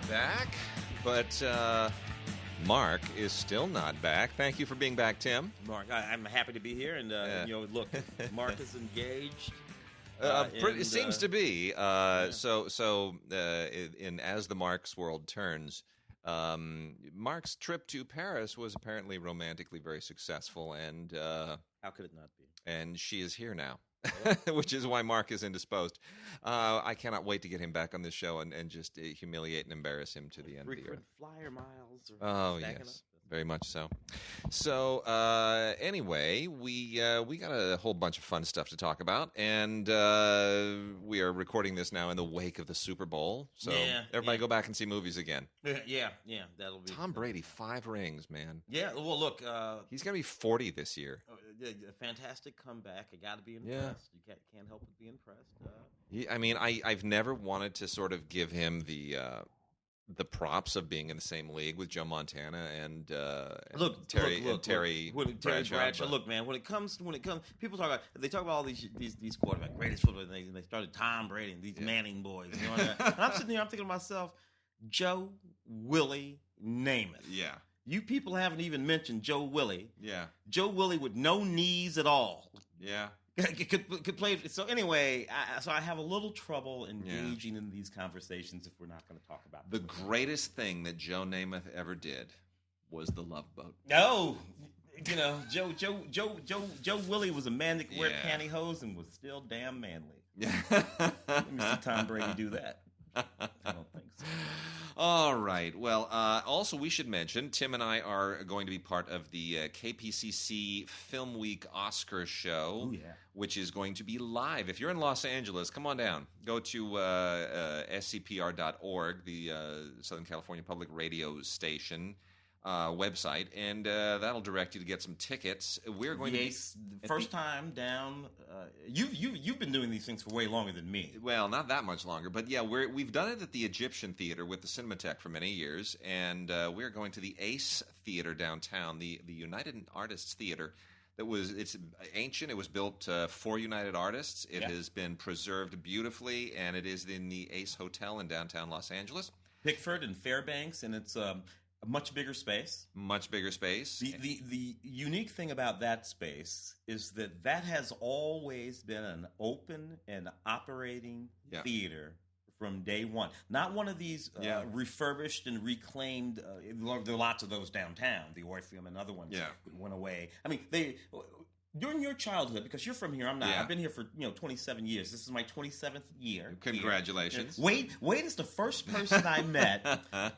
back, but Mark is still not back. Thank you for being back, Tim. Mark, I'm happy to be here, and look, Mark is engaged. It seems to be. So, as the Mark's world turns, Mark's trip to Paris was apparently romantically very successful, and how could it not be? And she is here now. Which is why Mark is indisposed. I cannot wait to get him back on this show and just humiliate and embarrass him to the end of the year. Flyer miles. Oh, yes. Very much so. So, anyway, we got a whole bunch of fun stuff to talk about, and we are recording this now in the wake of the Super Bowl. So, everybody go back and see movies again. Yeah, that'll be... Tom Brady, 5 rings, man. Yeah, well, look... he's going to be 40 this year. A fantastic comeback. I got to be impressed. You can't help but be impressed. I mean, I've never wanted to sort of give him the props of being in the same league with Joe Montana and Terry Bradshaw. Look, man, when it comes, people talk about all these quarterbacks, greatest football, and they started Tom Brady and these Manning boys. You know, and I'm sitting there, I'm thinking to myself, Joe, Willie, Namath. Yeah. You people haven't even mentioned Joe Willie. Yeah. Joe Willie with no knees at all. Yeah. Could play. So anyway, I have a little trouble engaging in these conversations if we're not going to talk about the greatest thing that Joe Namath ever did was the Love Boat. No, Joe Willie was a man that could wear pantyhose and was still damn manly. Let me see Tom Brady do that. I don't think so. All right. Well, also we should mention, Tim and I are going to be part of the KPCC Film Week Oscar show, which is going to be live. If you're in Los Angeles, come on down. Go to scpr.org, the Southern California Public Radio Station website, and that'll direct you to get some tickets. We're going to be first time down. You've been doing these things for way longer than me. Well, not that much longer, but yeah, we've done it at the Egyptian Theater with the Cinematheque for many years, and we're going to the Ace Theater downtown, the United Artists Theater. It's ancient. It was built for United Artists. It has been preserved beautifully, and it is in the Ace Hotel in downtown Los Angeles, Pickford and Fairbanks, and it's a much bigger space. Much bigger space. The unique thing about that space is that has always been an open and operating theater from day one. Not one of these refurbished and reclaimed. There are lots of those downtown. The Orpheum and other ones went away. I mean, during your childhood, because you're from here, I'm not. I've been here for 27 years. This is my 27th year. Congratulations. Wade is the first person I met.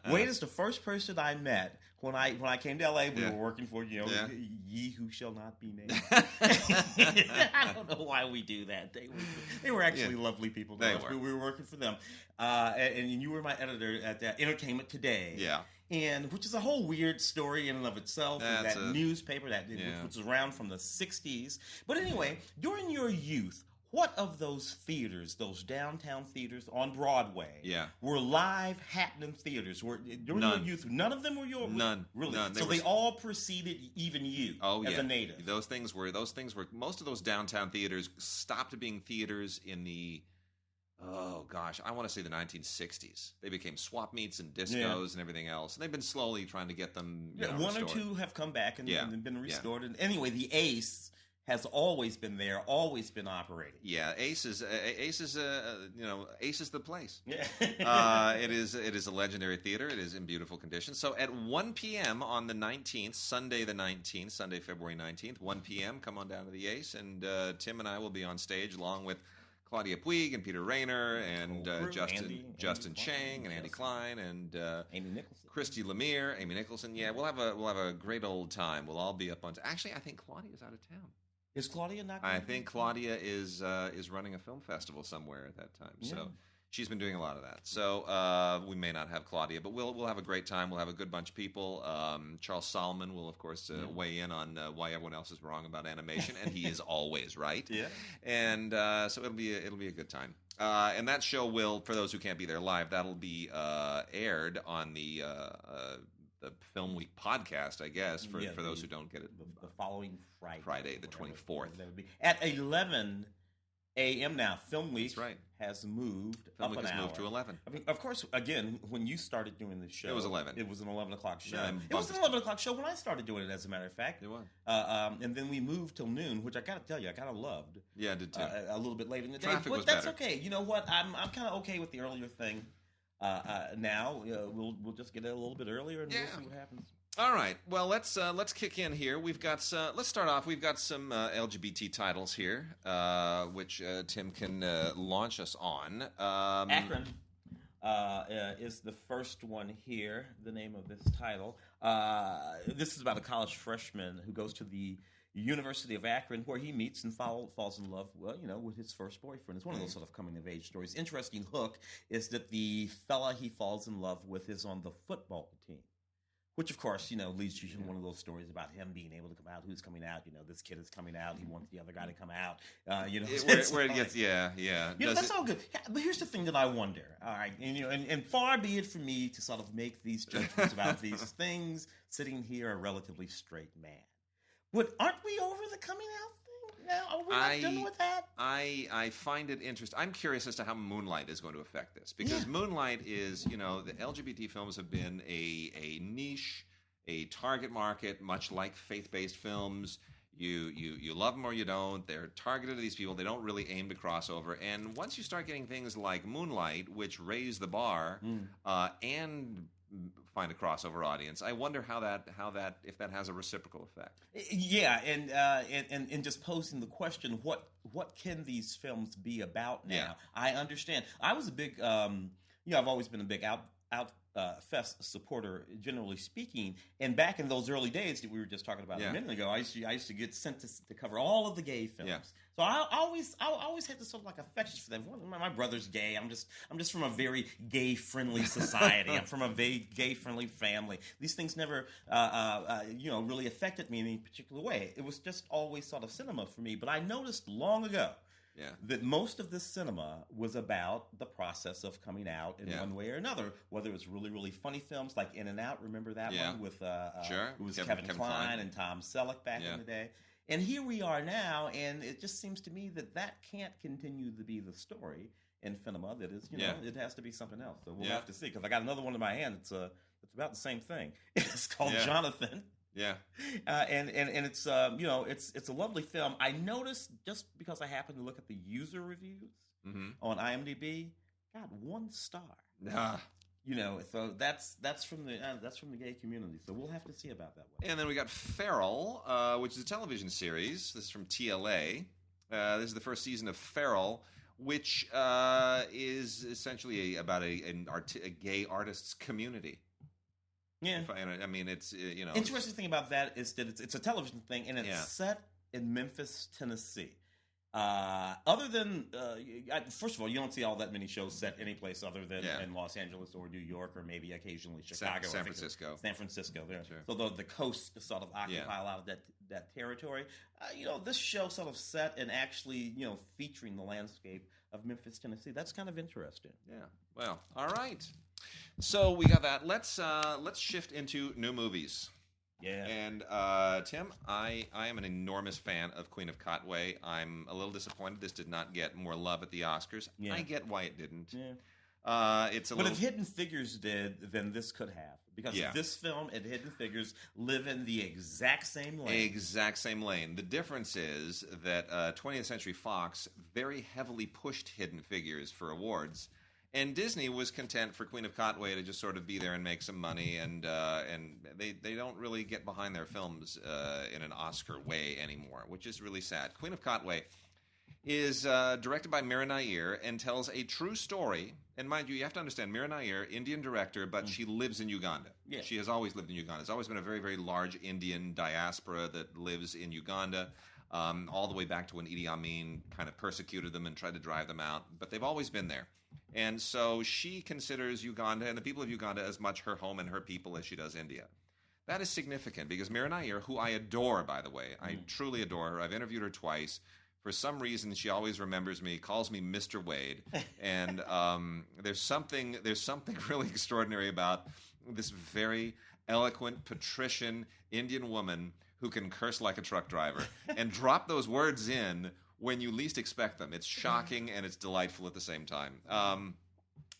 Wade is the first person I met when I came to LA. We were working for Ye Who Shall Not Be Named. I don't know why we do that. They were actually lovely people. We were working for them, and you were my editor at Entertainment Today. Yeah. And which is a whole weird story in and of itself. That newspaper which was around from the 60s. But anyway, during your youth, what of those theaters, those downtown theaters on Broadway, were live happening theaters? During your youth, none of them were yours? None. Really? None. They all preceded even you as a native? Those things were, most of those downtown theaters stopped being theaters in the... Oh, gosh, I want to say the 1960s. They became swap meets and discos and everything else. And they've been slowly trying to get them one restored. Or two have come back and been restored. And anyway, the Ace has always been there, always been operating. Yeah, Ace is the place. Yeah. It is a legendary theater. It is in beautiful condition. So at 1 p.m. on the 19th, Sunday, February 19th, 1 p.m., come on down to the Ace, and Tim and I will be on stage along with Claudia Puig and Peter Rayner and Justin Chang and Andy Klein and Amy Nicholson, Christy Lemire, Amy Nicholson. Yeah, we'll have a great old time. We'll all be up on. Actually, I think Claudia's out of town. Is Claudia not? I think Claudia is running a film festival somewhere at that time. Yeah. So she's been doing a lot of that. So we may not have Claudia, but we'll have a great time. We'll have a good bunch of people. Charles Solomon will, of course, weigh in on why everyone else is wrong about animation, and he is always right. Yeah. And so it'll be a good time. And that show will, for those who can't be there live, that'll be aired on the Film Week podcast, I guess, for those who don't get it. The following Friday. Friday, the 24th. That would be at 11 a.m. now. Film Week That's right. has moved Film up Week an has hour. moved to 11. I mean, of course, again, when you started doing the show... It was 11. It was an 11 o'clock show. Yeah, it was an 11 o'clock show when I started doing it, as a matter of fact. It was. And then we moved till noon, which I got to tell you, I kind of loved. Yeah, I did too. A little bit later in the day. Traffic But was that's better. okay. You know what? I'm kind of okay with the earlier thing. Now, we'll just get it a little bit earlier, and we'll see what happens. All right. Well, let's kick in here. We've got let's start off. We've got some LGBT titles here, which Tim can launch us on. Akron is the first one here. The name of this title. This is about a college freshman who goes to the University of Akron, where he meets and falls in love, with his first boyfriend. It's one of those sort of coming-of-age stories. Interesting hook is that the fella he falls in love with is on the football team. Which, of course, leads you to one of those stories about him being able to come out. Who's coming out? This kid is coming out. He wants the other guy to come out. Where it gets, yeah. That's all good. But here's the thing that I wonder. All right, and far be it from me to sort of make these judgments about these things, sitting here a relatively straight man. But aren't we over the coming out thing now? Are we not done with that? I find it interesting. I'm curious as to how Moonlight is going to affect this, because Moonlight is, the LGBT films have been a niche, a target market, much like faith-based films. You love them or you don't. They're targeted to these people. They don't really aim to cross over. And once you start getting things like Moonlight, which raise the bar and find a crossover audience, I wonder how that if that has a reciprocal effect. Yeah, and just posing the question, what can these films be about now? Yeah. I understand. I was a big, I've always been a big Fest supporter, generally speaking. And back in those early days that we were just talking about a minute ago, I used to get sent to cover all of the gay films. Yeah. So I always had this sort of like affection for them. My brother's gay. I'm just from a very gay friendly society. I'm from a very gay friendly family. These things never really affected me in any particular way. It was just always sort of cinema for me. But I noticed long ago that most of this cinema was about the process of coming out in one way or another, whether it was really, really funny films like In and Out. Remember that one with sure. It was Kevin Kline and Tom Selleck back in the day. And here we are now, and it just seems to me that can't continue to be the story in cinema. That is, it has to be something else. So we'll have to see, because I got another one in my hand. It's about the same thing. It's called Jonathan. Yeah, and it's it's a lovely film. I noticed, just because I happened to look at the user reviews on IMDb, got 1 star. So that's from the gay community. So we'll have to see about that one. And then we got Feral, which is a television series. This is from TLA. This is the first season of Feral, which is essentially about a gay artists community. Yeah, I mean, it's Interesting thing about that is that it's a television thing, and it's set in Memphis, Tennessee. Other than first of all, you don't see all that many shows set any place other than in Los Angeles or New York, or maybe occasionally Chicago, San Francisco. There. Sure. So the coast sort of occupy a lot of that territory. This show sort of set and actually featuring the landscape of Memphis, Tennessee. That's kind of interesting. Yeah. Well, all right. So we got that. Let's shift into new movies. Yeah. And Tim, I am an enormous fan of Queen of Katwe. I'm a little disappointed this did not get more love at the Oscars. Yeah. I get why it didn't. Yeah. But if Hidden Figures did, then this could have. Because this film and Hidden Figures live in the exact same lane. The difference is that 20th Century Fox very heavily pushed Hidden Figures for awards. And Disney was content for Queen of Katwe to just sort of be there and make some money, and they don't really get behind their films in an Oscar way anymore, which is really sad. Queen of Katwe is directed by Mira Nair and tells a true story. And mind you have to understand, Mira Nair, Indian director, but she lives in Uganda. Yeah. She has always lived in Uganda. There's always been a very, very large Indian diaspora that lives in Uganda, all the way back to when Idi Amin kind of persecuted them and tried to drive them out. But they've always been there. And so she considers Uganda and the people of Uganda as much her home and her people as she does India. That is significant because Mira Nair, who I adore, by the way, I truly adore her. I've interviewed her twice. For some reason, she always remembers me, calls me Mr. Wade. And there's something really extraordinary about this very eloquent, patrician Indian woman who can curse like a truck driver and drop those words in when you least expect them. It's shocking and it's delightful at the same time.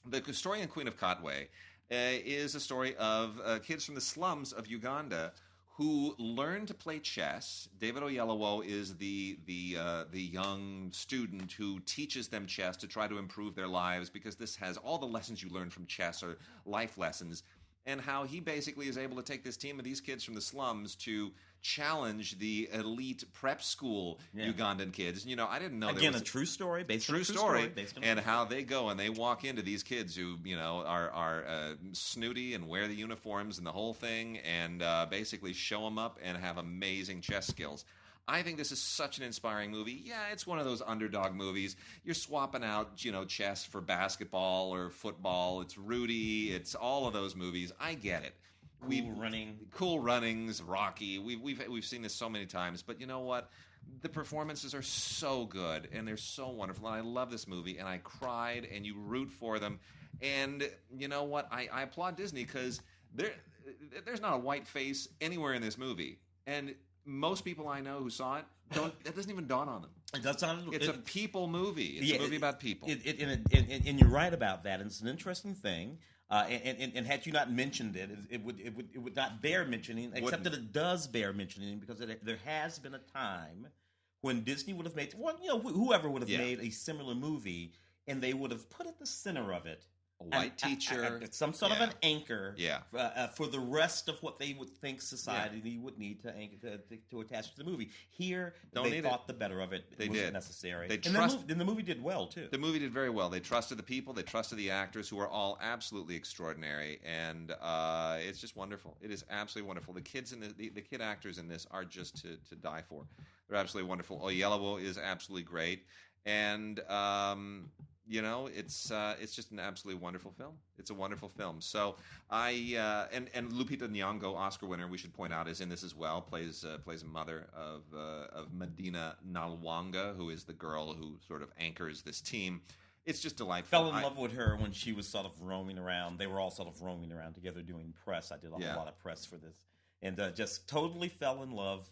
The story in Queen of Katwe is a story of kids from the slums of Uganda who learn to play chess. David Oyelowo is the young student who teaches them chess to try to improve their lives, because this has all the lessons you learn from chess are life lessons, and how he basically is able to take this team of these kids from the slums to challenge the elite prep school Ugandan kids. You know, I didn't know again a true story based on a true story and how they go and they walk into these kids who, you know, are snooty and wear the uniforms and the whole thing, and basically show them up and have amazing chess skills. I think this is such an inspiring movie. Yeah, it's one of those underdog movies. You're swapping out, you know, chess for basketball or football. It's Rudy. It's all of those movies. I get it. Cool Runnings, Rocky. We've seen this so many times, but you know what? The performances are so good and they're so wonderful, and I love this movie, and I cried, and you root for them, and you know what? I applaud Disney, because there's not a white face anywhere in this movie, and most people I know who saw it that doesn't even dawn on them. It's a people movie. It's a movie about people. And you're right about that. And it's an interesting thing. And had you not mentioned it, it would not bear mentioning, except that it does bear mentioning, because there has been a time when Disney would have made, whoever would have made a similar movie, and they would have put at the center of it a white teacher, some sort of an anchor, yeah, for the rest of what they would think society would need to anchor to attach to the movie. Here, they thought the better of it. It wasn't necessary. And the movie did well too. The movie did very well. They trusted the people. They trusted the actors, who are all absolutely extraordinary, and it's just wonderful. It is absolutely wonderful. The kids and the kid actors in this are just to die for. They're absolutely wonderful. Oyelowo is absolutely great, and you know, it's just an absolutely wonderful film. It's a wonderful film. So and Lupita Nyong'o, Oscar winner, we should point out, is in this as well. Plays a mother of Medina Nalwanga, who is the girl who sort of anchors this team. It's just delightful. Fell in love with her when she was sort of roaming around. They were all sort of roaming around together doing press. I did a whole lot of press for this, and just totally fell in love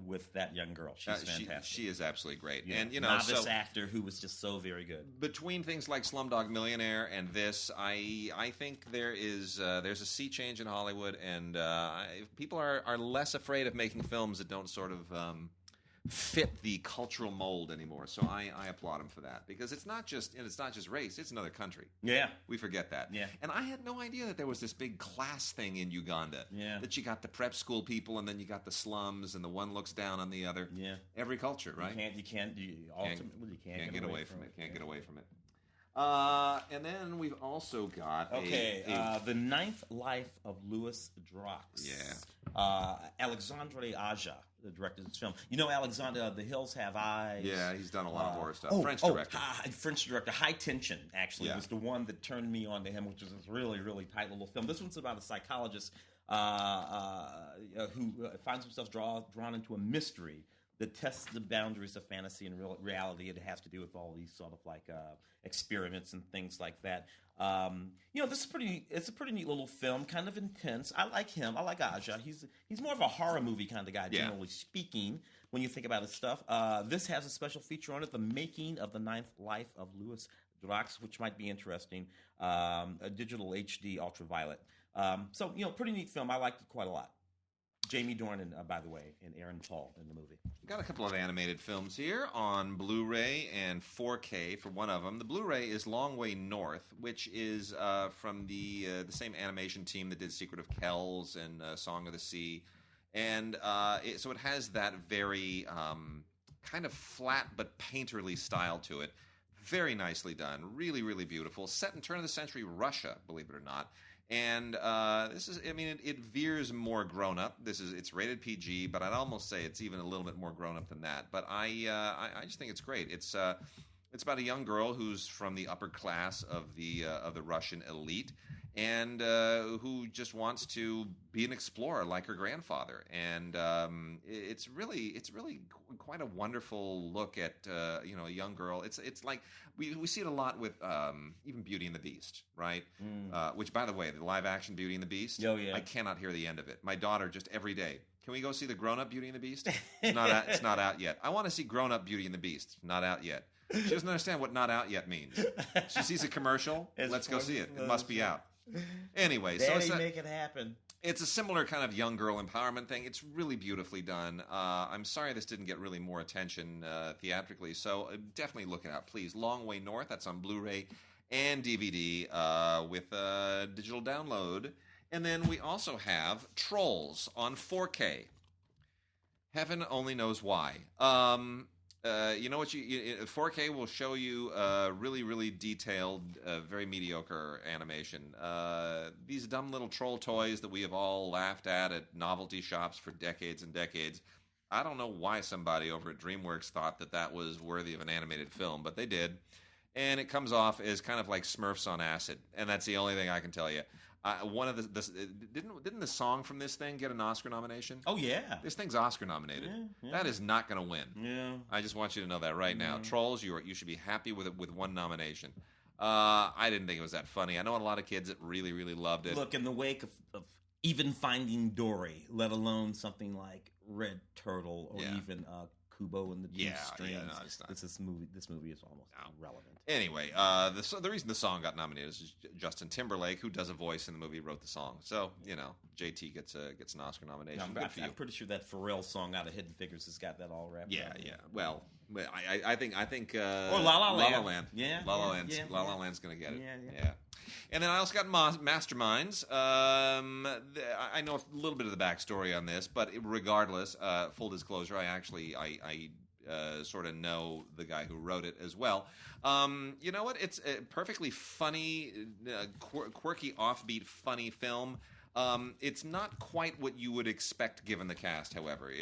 with that young girl. She's fantastic. She is absolutely great. Yeah. And, you know, novice actor who was just so very good. Between things like Slumdog Millionaire and this, I think there's a sea change in Hollywood, and people are less afraid of making films that don't sort of fit the cultural mold anymore. So I applaud him for that, because it's not just race, it's another country. Yeah. We forget that. Yeah. And I had no idea that there was this big class thing in Uganda. Yeah. That you got the prep school people, and then you got the slums, and the one looks down on the other. Yeah. Every culture, right? You can't get away from it. Can't get away from it. And then we've also got The Ninth Life of Louis Drax. Yeah. Alexandre Aja directed this film. You know, Alexander, The Hills Have Eyes. Yeah, he's done a lot of horror stuff. French director. French director. High Tension, actually, was the one that turned me on to him, which was this really, really tight little film. This one's about a psychologist who finds himself drawn into a mystery that tests the boundaries of fantasy and reality. It has to do with all these sort of like experiments and things like that. It's a pretty neat little film, kind of intense. I like him. I like Aja. He's more of a horror movie kind of guy, generally speaking, when you think about his stuff. This has a special feature on it, The Making of the Ninth Life of Louis Drax, which might be interesting. A digital HD ultraviolet. Pretty neat film. I liked it quite a lot. Jamie Dornan, by the way, and Aaron Paul in the movie. We've got a couple of animated films here on Blu-ray and 4K for one of them. The Blu-ray is Long Way North, which is from the same animation team that did Secret of Kells and Song of the Sea. And so it has that very kind of flat but painterly style to it. Very nicely done. Really, really beautiful. Set in turn-of-the-century Russia, believe it or not. And it veers more grown up. It's rated PG, but I'd almost say it's even a little bit more grown up than that. But I just think it's great. It's about a young girl who's from the upper class of the Russian elite, and who just wants to be an explorer like her grandfather. And it's really quite a wonderful look at a young girl. It's like we see it a lot with even Beauty and the Beast, right? Which, by the way, the live action Beauty and the Beast, I cannot hear the end of it. My daughter just every day. Can we go see the grown-up Beauty and the Beast? It's not out yet. I want to see grown-up Beauty and the Beast. Not out yet. She doesn't understand what "not out yet" means. She sees a commercial. Let's go see it. It must be out. Anyway, Daddy, make it happen. It's a similar kind of young girl empowerment thing. It's really beautifully done. I'm sorry this didn't get really more attention theatrically, so definitely look it out, please. Long Way North. That's on Blu-ray and DVD with digital download. And then we also have Trolls on 4K. Heaven only knows why. You know what? 4K will show you really, really detailed, very mediocre animation. These dumb little troll toys that we have all laughed at novelty shops for decades and decades. I don't know why somebody over at DreamWorks thought that was worthy of an animated film, but they did. And it comes off as kind of like Smurfs on acid, and that's the only thing I can tell you. One of didn't the song from this thing get an Oscar nomination? Oh yeah, this thing's Oscar nominated. Yeah. That is not going to win. Yeah, I just want you to know that right now. Trolls, you should be happy with it with one nomination. I didn't think it was that funny. I know a lot of kids that really, really loved it. Look, in the wake of even Finding Dory, let alone something like Red Turtle or even Kubo and the Two Strings. No, it's not. This movie is almost irrelevant. Anyway, the reason the song got nominated is Justin Timberlake, who does a voice in the movie, wrote the song. So JT gets an Oscar nomination. I'm pretty sure that Pharrell song out of Hidden Figures has got that all wrapped up. Yeah. Well, I think or La La Land. La La Land. La La Land's going to get it. Yeah. And then I also got Masterminds. I know a little bit of the backstory on this, but regardless, full disclosure, I sort of know the guy who wrote it as well. You know what? It's a perfectly funny, quirky, offbeat, funny film. It's not quite what you would expect given the cast, however.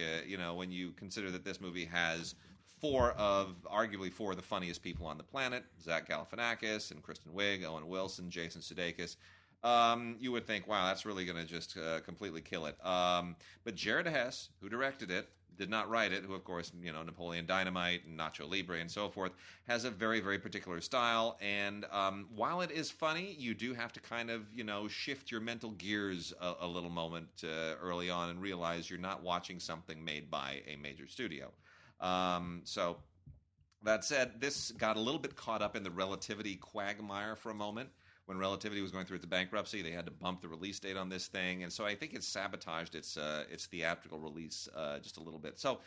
When you consider that this movie has arguably four of the funniest people on the planet, Zach Galifianakis and Kristen Wiig, Owen Wilson, Jason Sudeikis, you would think, wow, that's really going to just completely kill it. But Jared Hess, who directed it, did not write it, who, of course, Napoleon Dynamite and Nacho Libre and so forth, has a very, very particular style. And while it is funny, you do have to kind of, shift your mental gears a little moment early on and realize you're not watching something made by a major studio. So that said, this got a little bit caught up in the Relativity quagmire for a moment. When Relativity was going through its bankruptcy, they had to bump the release date on this thing, and so I think it sabotaged its theatrical release just a little bit. So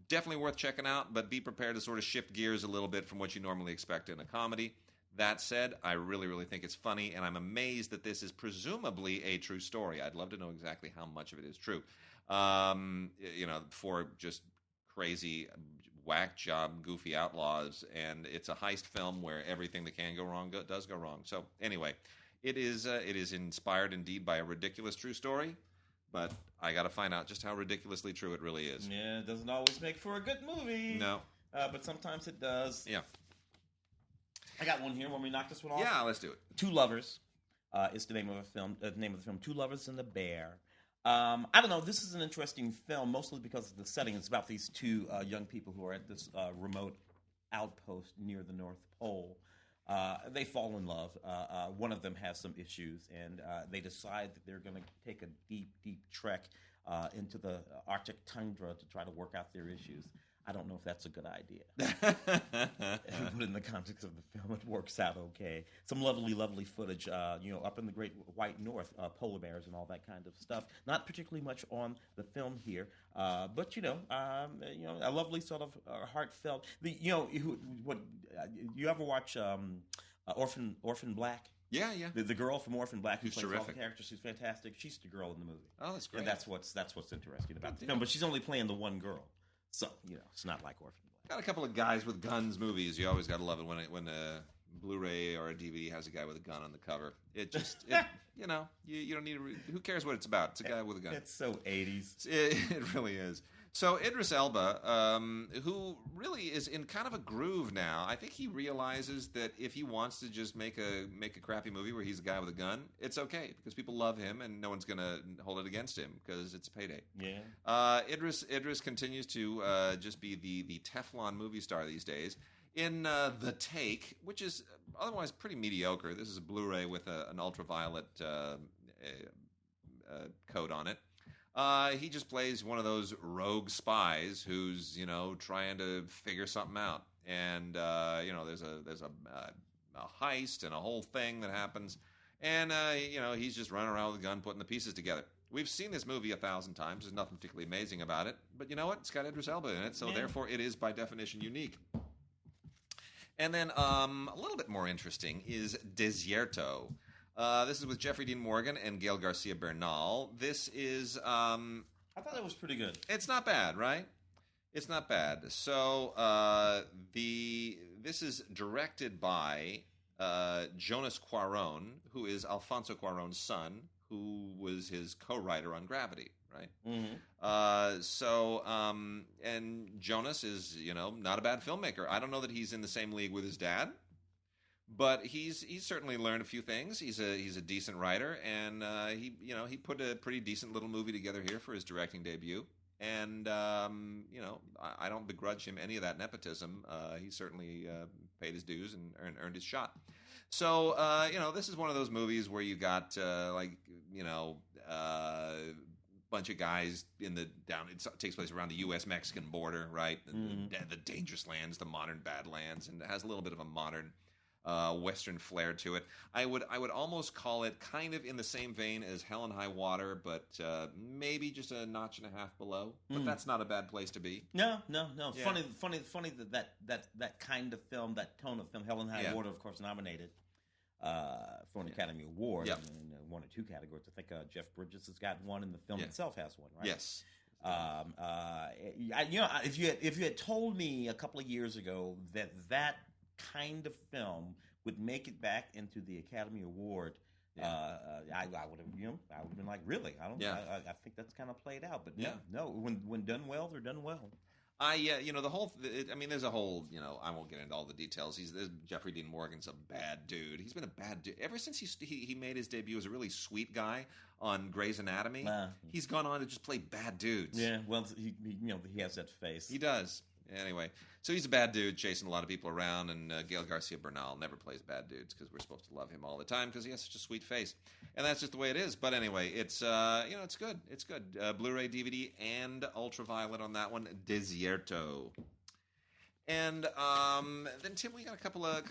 definitely worth checking out, but be prepared to sort of shift gears a little bit from what you normally expect in a comedy. That said, I really, really think it's funny, and I'm amazed that this is presumably a true story. I'd love to know exactly how much of it is true. For just crazy whack job goofy outlaws, and it's a heist film where everything that can go wrong does go wrong. So anyway, it is inspired indeed by a ridiculous true story, but I got to find out just how ridiculously true it really is. Yeah, it doesn't always make for a good movie. No, but sometimes it does. Yeah, I got one here. Want me to knock this one off? Yeah, let's do it. Two Lovers is the name of the film. Two Lovers and a Bear. I don't know. This is an interesting film, mostly because of the setting. It's about these two young people who are at this remote outpost near the North Pole. They fall in love. One of them has some issues, and they decide that they're going to take a deep, deep trek into the Arctic tundra to try to work out their issues. I don't know if that's a good idea. But in the context of the film, it works out okay. Some lovely, lovely footage, up in the Great White North, polar bears and all that kind of stuff. Not particularly much on the film here, but a lovely sort of heartfelt. You ever watch Orphan Black? Yeah. The girl from Orphan Black who plays terrific. All the characters. She's fantastic. She's the girl in the movie. Oh, that's great. And that's what's interesting about the film. But she's only playing the one girl. So, it's not like Orphan Black. Got a couple of guys with guns movies. You always got to love it when a Blu-ray or a DVD has a guy with a gun on the cover. It just, you don't need who cares what it's about? It's a guy with a gun. It's so 80s. It really is. So Idris Elba, who really is in kind of a groove now, I think he realizes that if he wants to just make a crappy movie where he's a guy with a gun, it's okay because people love him and no one's going to hold it against him because it's a payday. Yeah. Idris continues to just be the Teflon movie star these days. In The Take, which is otherwise pretty mediocre. This is a Blu-ray with an ultraviolet coat on it. He just plays one of those rogue spies who's, trying to figure something out. And, there's a heist and a whole thing that happens. And, he's just running around with a gun putting the pieces together. We've seen this movie 1,000 times. There's nothing particularly amazing about it. But you know what? It's got Idris Elba in it, so therefore it is by definition unique. And then a little bit more interesting is Desierto. This is with Jeffrey Dean Morgan and Gael Garcia Bernal. This is... I thought it was pretty good. It's not bad, right? It's not bad. So this is directed by Jonas Cuarón, who is Alfonso Cuarón's son, who was his co-writer on Gravity, right? Mm-hmm. And Jonas is, not a bad filmmaker. I don't know that he's in the same league with his dad, but he's certainly learned a few things. He's a decent writer, and he put a pretty decent little movie together here for his directing debut. And I don't begrudge him any of that nepotism. He certainly paid his dues and earned his shot. So this is one of those movies where you got bunch of guys it takes place around the U.S.-Mexican border, right? The dangerous lands, the modern badlands, and it has a little bit of a modern Western flair to it. I would almost call it kind of in the same vein as Hell and High Water, but maybe just a notch and a half below. But that's not a bad place to be. No. Yeah. Funny that kind of film, that tone of film, Hell and High Water, of course, nominated for an Academy Award in one or two categories. I think Jeff Bridges has got one, and the film itself has one, right? Yes. If you had told me a couple of years ago that kind of film would make it back into the Academy Award, I would have been like, really? I think that's kind of played out, but no. When done well, they're done well. The whole. There's a whole. I won't get into all the details. Jeffrey Dean Morgan's a bad dude. He's been a bad dude ever since he made his debut as a really sweet guy on Grey's Anatomy. He's gone on to just play bad dudes. Yeah, well, he has that face. He does. Anyway, so he's a bad dude chasing a lot of people around, and Gael Garcia Bernal never plays bad dudes because we're supposed to love him all the time because he has such a sweet face, and that's just the way it is. But anyway, it's it's good. It's good. Blu-ray, DVD, and ultraviolet on that one. Desierto. And then Tim, we got a couple of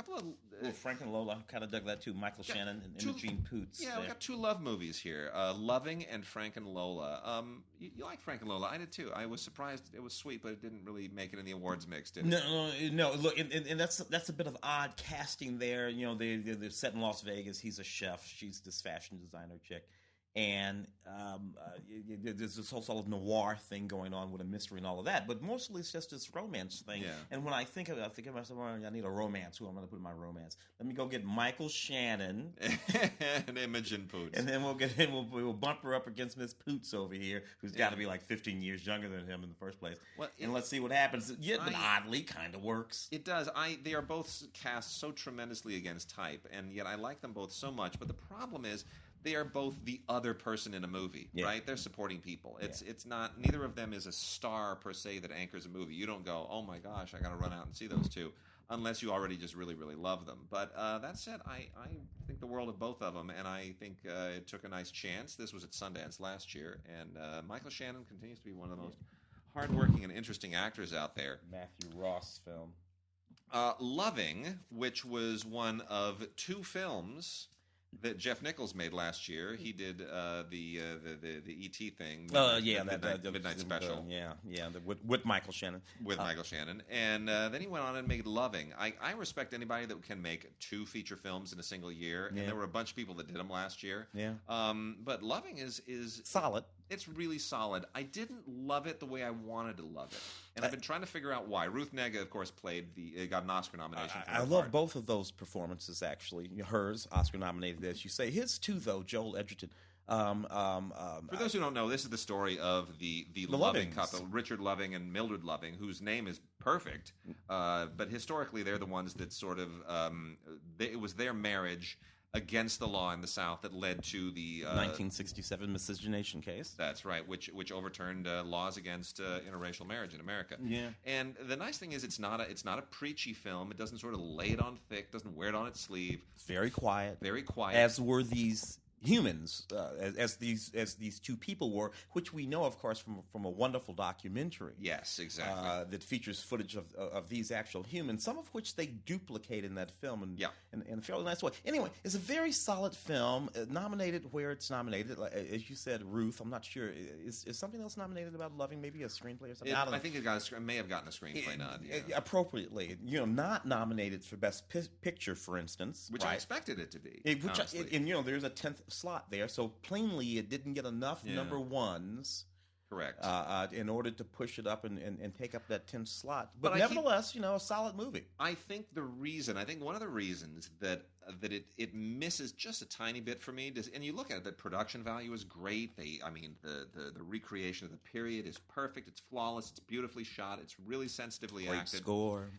Frank and Lola, kind of dug that too. Michael Shannon and Imogen Poots. Yeah, we got two love movies here, Loving and Frank and Lola. You like Frank and Lola? I did too. I was surprised it was sweet, but it didn't really make it in the awards mix, did it? No. Look, and that's a bit of odd casting there. They're set in Las Vegas. He's a chef. She's this fashion designer chick. And there's this whole sort of noir thing going on with a mystery and all of that. But mostly it's just this romance thing. Yeah. And when I think of myself, I need a romance. Who I'm going to put in my romance? Let me go get Michael Shannon. And Imogen Poots. And then we'll bump her up against Miss Poots over here, who's got to be like 15 years younger than him in the first place. Well, and let's see what happens. But oddly, kind of works. It does. They are both cast so tremendously against type, and yet I like them both so much. But the problem is, they are both the other person in a movie, right? They're supporting people. It's not, neither of them is a star per se that anchors a movie. You don't go, oh my gosh, I got to run out and see those two, unless you already just really, really love them. But that said, I think the world of both of them, and I think it took a nice chance. This was at Sundance last year, and Michael Shannon continues to be one of the most hardworking and interesting actors out there. Matthew Ross film. Loving, which was one of two films that Jeff Nichols made last year. He did the E.T. thing. The Midnight Special. With Michael Shannon. With Michael Shannon. And then he went on and made Loving. I respect anybody that can make two feature films in a single year. And there were a bunch of people that did them last year. Yeah. But Loving is solid. It's really solid. I didn't love it the way I wanted to love it. And I've been trying to figure out why. Ruth Negga, of course, got an Oscar nomination for I love both of those performances, actually. Hers, Oscar nominated, as you say. His, too, though, Joel Edgerton. For those who don't know, this is the story of the Loving couple, Richard Loving and Mildred Loving, whose name is perfect. But historically, they're the ones that sort of it was their marriage against the law in the South that led to the 1967 miscegenation case. That's right, which overturned laws against interracial marriage in America. Yeah. And the nice thing is, it's not a preachy film. It doesn't sort of lay it on thick. Doesn't wear it on its sleeve. It's very quiet. Very quiet. As were these humans, as these two people were, which we know, of course, from a wonderful documentary. Yes, exactly. That features footage of these actual humans, some of which they duplicate in that film in a fairly nice way. Anyway, it's a very solid film, nominated where it's nominated. As you said, Ruth, I'm not sure. Is something else nominated about Loving? Maybe a screenplay or something? I think it may have gotten a screenplay nod. Yeah. Appropriately. Not nominated for Best Picture, for instance. Which I expected it to be. There's a 10th slot there, so plainly it didn't get enough number ones. Correct. In order to push it up and take up that 10th slot. But nevertheless, a solid movie. I think one of the reasons that it misses just a tiny bit for me, and you look at it, the production value is great. The recreation of the period is perfect. It's flawless. It's beautifully shot. It's really sensitively acted.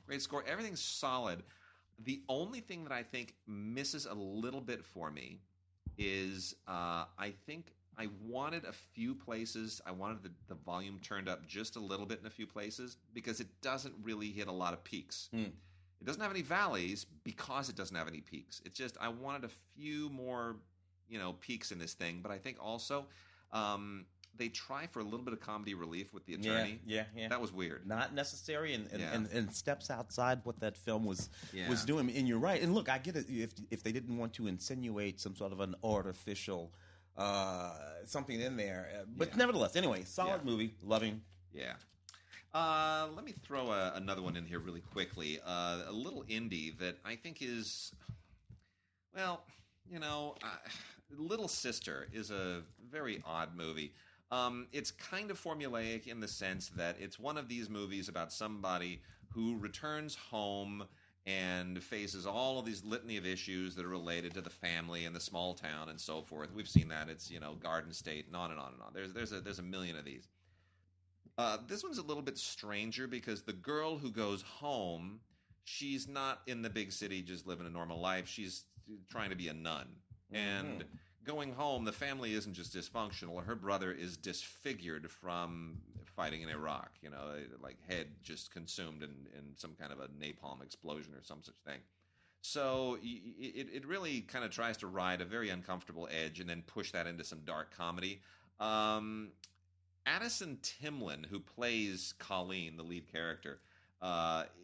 Great score. Everything's solid. The only thing that I think misses a little bit for me is I think I wanted a few places. I wanted the volume turned up just a little bit in a few places because it doesn't really hit a lot of peaks. It doesn't have any valleys because it doesn't have any peaks. It's just I wanted a few more, peaks in this thing. But I think also they try for a little bit of comedy relief with the attorney. Yeah. That was weird. Not necessary and steps outside what that film was doing. And you're right. And look, I get it if they didn't want to insinuate some sort of an artificial something in there. But nevertheless, anyway, solid movie. Loving. Yeah. Let me throw another one in here really quickly. A little indie that I think is, Little Sister is a very odd movie. It's kind of formulaic in the sense that it's one of these movies about somebody who returns home and faces all of these litany of issues that are related to the family and the small town and so forth. We've seen that. It's, Garden State and on and on and on. There's a million of these. This one's a little bit stranger because the girl who goes home, she's not in the big city just living a normal life. She's trying to be a nun. And going home, the family isn't just dysfunctional. Her brother is disfigured from fighting in Iraq, like head just consumed in some kind of a napalm explosion or some such thing. So it really kind of tries to ride a very uncomfortable edge and then push that into some dark comedy. Addison Timlin, who plays Colleen, the lead character,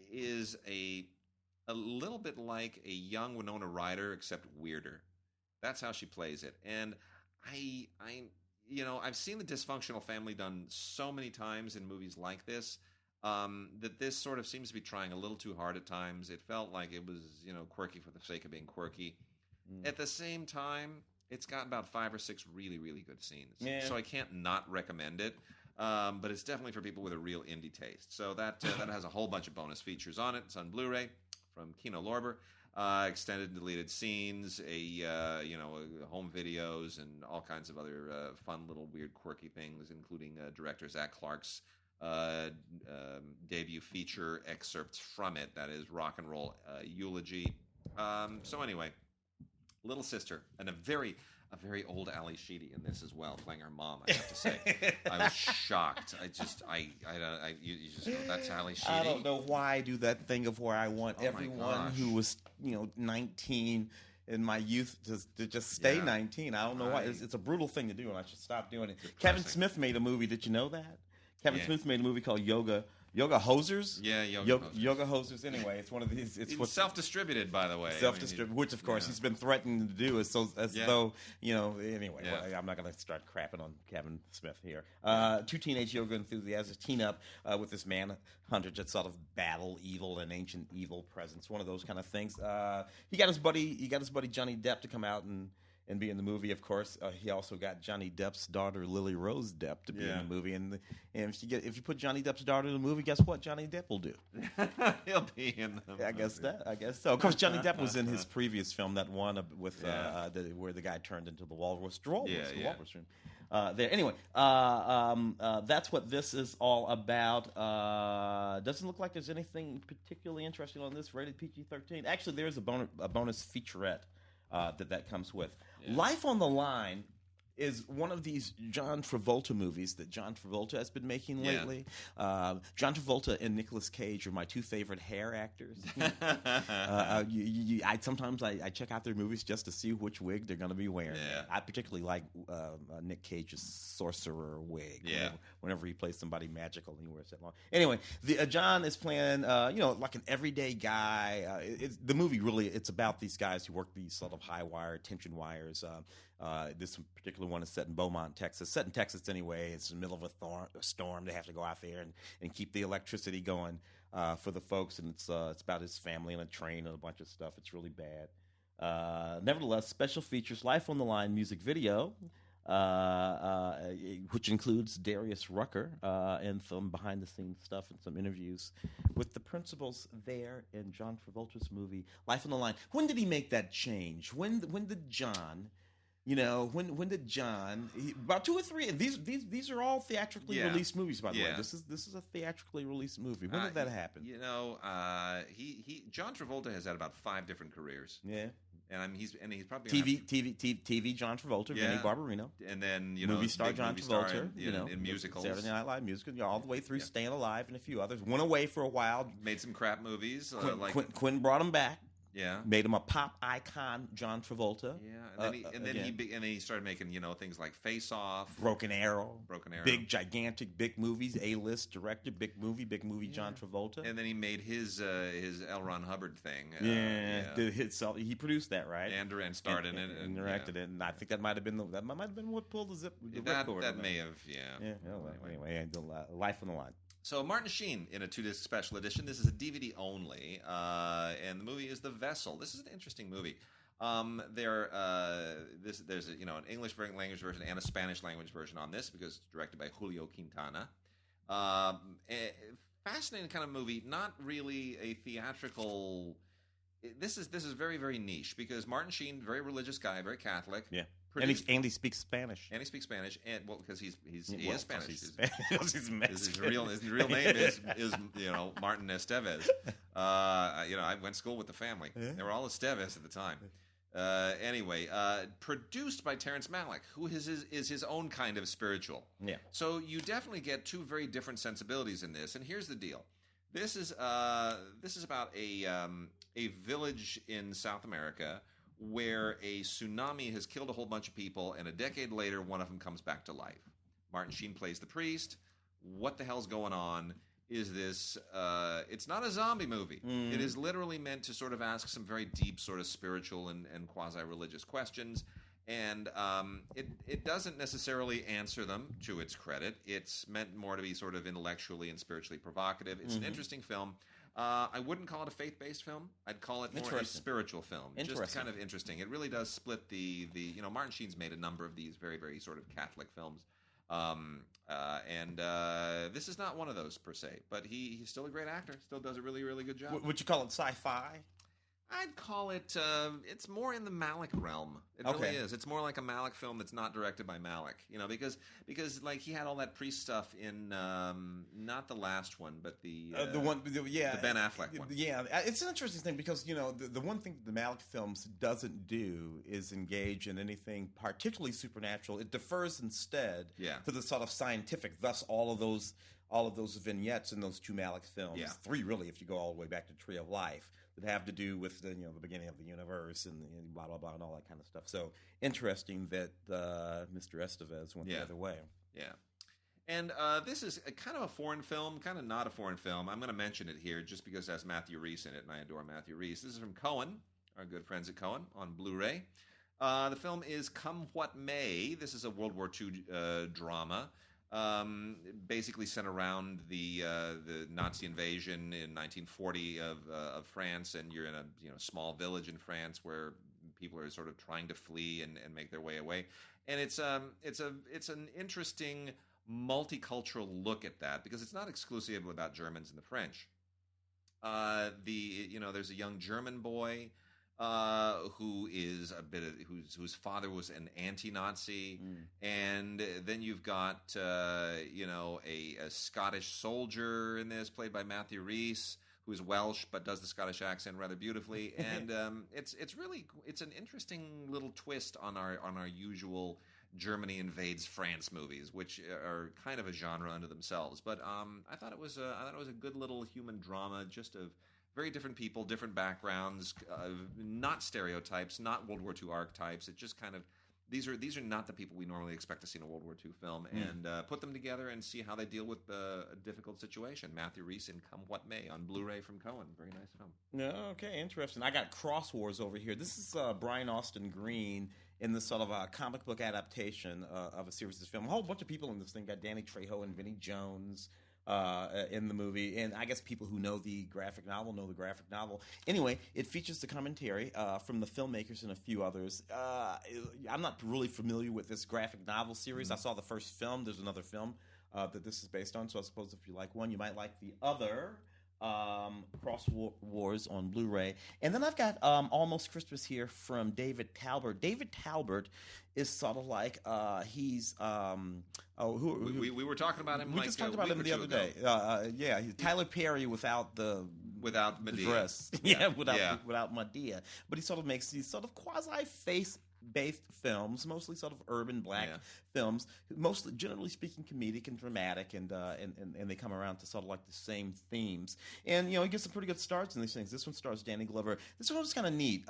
is a little bit like a young Winona Ryder, except weirder. That's how she plays it. And I've seen the dysfunctional family done so many times in movies like this that this sort of seems to be trying a little too hard at times. It felt like it was, quirky for the sake of being quirky. At the same time, it's got about 5 or 6 really, really good scenes. Yeah. So I can't not recommend it. But it's definitely for people with a real indie taste. So that has a whole bunch of bonus features on it. It's on Blu-ray from Kino Lorber. Extended and deleted scenes, home videos, and all kinds of other fun little weird quirky things, including director Zach Clark's debut feature excerpts from it. That is Rock and Roll Eulogy. So anyway, Little Sister, and a very old Ali Sheedy in this as well, playing her mom. I have to say, I was shocked. You just go, that's Ali Sheedy. I don't know why I do that thing of where I want everyone who was 19 in my youth to just stay 19. I don't know why. It's a brutal thing to do, and I should stop doing it. Kevin Smith made a movie. Did you know that? Kevin Smith made a movie called Yoga Hosers? Yeah, Yoga Hosers. Anyway, it's one of these. It's self-distributed, by the way. Self-distributed, which of course he's been threatening to do, as though Anyway, I'm not going to start crapping on Kevin Smith here. 2 teenage yoga enthusiasts team up with this manhunter to sort of battle evil and ancient evil presence. One of those kind of things. He got his buddy Johnny Depp to come out and be in the movie. Of course, he also got Johnny Depp's daughter, Lily Rose Depp, to be in the movie. And if you put Johnny Depp's daughter in the movie, guess what Johnny Depp will do? He'll be in the movie. I guess so. Of course, Johnny Depp was in his previous film, that one with where the guy turned into the walrus. Walrus room. There. Anyway, that's what this is all about. Doesn't look like there's anything particularly interesting on this. Rated PG-13. Actually, there is a bonus featurette that comes with. Yeah. Life on the Line is one of these John Travolta movies that John Travolta has been making lately. John Travolta and Nicolas Cage are my two favorite hair actors. Sometimes I check out their movies just to see which wig they're going to be wearing. Yeah. I particularly like Nick Cage's sorcerer wig. Yeah. Whenever he plays somebody magical, he wears that long. Anyway, John is playing, like an everyday guy. The movie really, it's about these guys who work these sort of high wire, tension wires. This particular one is set in Beaumont, Texas. Set in Texas anyway. It's in the middle of a storm. They have to go out there and keep the electricity going for the folks. And it's about his family and a train and a bunch of stuff. It's really bad. Nevertheless, special features, Life on the Line music video, which includes Darius Rucker and some behind-the-scenes stuff and some interviews with the principals there in John Travolta's movie Life on the Line. When did he make that change? When did John... when did John? About 2 or 3. And these are all theatrically released movies, by the way. This is a theatrically released movie. When did that happen? John Travolta has had about 5 different careers. Yeah, and he's probably TV John Travolta, Vinnie Barbarino, and then movie star John Travolta, in musicals, Saturday Night Live musical, all the way through Staying Alive and a few others. Went away for a while, made some crap movies. Quinn brought him back. Yeah, made him a pop icon, John Travolta. Yeah, and then he started making things like Face Off, Broken Arrow, big gigantic big movies, A-list director, big movie, John Travolta. And then he made his L. Ron Hubbard thing. He produced that, right? And starred in it and directed it. And I think that might have been what pulled the ripcord. That may have, Anyway, Life on the Line. So Martin Sheen in a 2-disc special edition. This is a DVD only, and the movie is The Vessel. This is an interesting movie. There's an English language version and a Spanish language version on this because it's directed by Julio Quintana. Fascinating kind of movie. Not really a theatrical. This is very, very niche because Martin Sheen, very religious guy, very Catholic. Yeah. And he speaks Spanish. And because he is Spanish. His real name is Martin Estevez. I went to school with the family. They were all Estevez at the time. Anyway, produced by Terrence Malick, who is his own kind of spiritual. Yeah. So you definitely get 2 very different sensibilities in this. And here's the deal: this is about a village in South America where a tsunami has killed a whole bunch of people, and a decade later, one of them comes back to life. Martin Sheen plays the priest. What the hell's going on? Is this... it's not a zombie movie. It is literally meant to sort of ask some very deep sort of spiritual and quasi-religious questions, and it doesn't necessarily answer them, to its credit. It's meant more to be sort of intellectually and spiritually provocative. It's an interesting film. I wouldn't call it a faith-based film. I'd call it more a spiritual film. Just kind of interesting. It really does split the Martin Sheen's made a number of these very, very sort of Catholic films. And this is not one of those per se, but he's still a great actor. Still does a really, really good job. Would you call it sci-fi? I'd call it, it's more in the Malick realm. It really is. It's more like a Malick film that's not directed by Malick, because like he had all that priest stuff in, not the last one, but the Ben Affleck one. Yeah, it's an interesting thing because, the one thing the Malick films doesn't do is engage in anything particularly supernatural. It defers instead to the sort of scientific, thus all of those vignettes in those 2 Malick films, 3 really if you go all the way back to Tree of Life, that have to do with the beginning of the universe and blah blah blah and all that kind of stuff. So interesting that Mr. Estevez went the other way. Yeah, and this is a kind of a foreign film, kind of not a foreign film. I'm going to mention it here just because it has Matthew Rhys in it, and I adore Matthew Rhys. This is from Cohen, our good friends at Cohen, on Blu-ray. The film is Come What May. This is a World War II drama. Basically centered around the Nazi invasion in 1940 of France, and you're in a small village in France where people are sort of trying to flee and make their way away. And it's an interesting multicultural look at that, because it's not exclusive about Germans and the French. There's a young German boy who is whose father was an anti-Nazi, and then you've got a Scottish soldier in this, played by Matthew Rhys, who's Welsh but does the Scottish accent rather beautifully, and it's an interesting little twist on our usual Germany invades France movies, which are kind of a genre unto themselves. But I thought it was a good little human drama, just of very different people, different backgrounds, not stereotypes, not World War II archetypes. It just kind of these are not the people we normally expect to see in a World War II film, and put them together and see how they deal with a difficult situation. Matthew Rhys in Come What May on Blu-ray from Cohen. Very nice film. Okay, interesting. I got Cross Wars over here. This is Brian Austin Green in this sort of a comic book adaptation of a series of film. A whole bunch of people in this thing. Got Danny Trejo and Vinnie Jones in the movie, and I guess people who know the graphic novel know the graphic novel. Anyway, it features the commentary from the filmmakers and a few others. I'm not really familiar with this graphic novel series. I saw the first film. There's another film that this is based on, so I suppose if you like one, you might like the other. Cross Wars on Blu-ray. And then I've got Almost Christmas here from David Talbert. David Talbert is sort of like he's we were talking about him. We just talked about him the other day. He's Tyler Perry without Medea. The dress. Without Medea. But he sort of makes these sort of quasi-face-based films, mostly sort of urban black films, mostly generally speaking comedic and dramatic, and they come around to sort of like the same themes. And he gets some pretty good starts in these things. This one stars Danny Glover. This one was kind of neat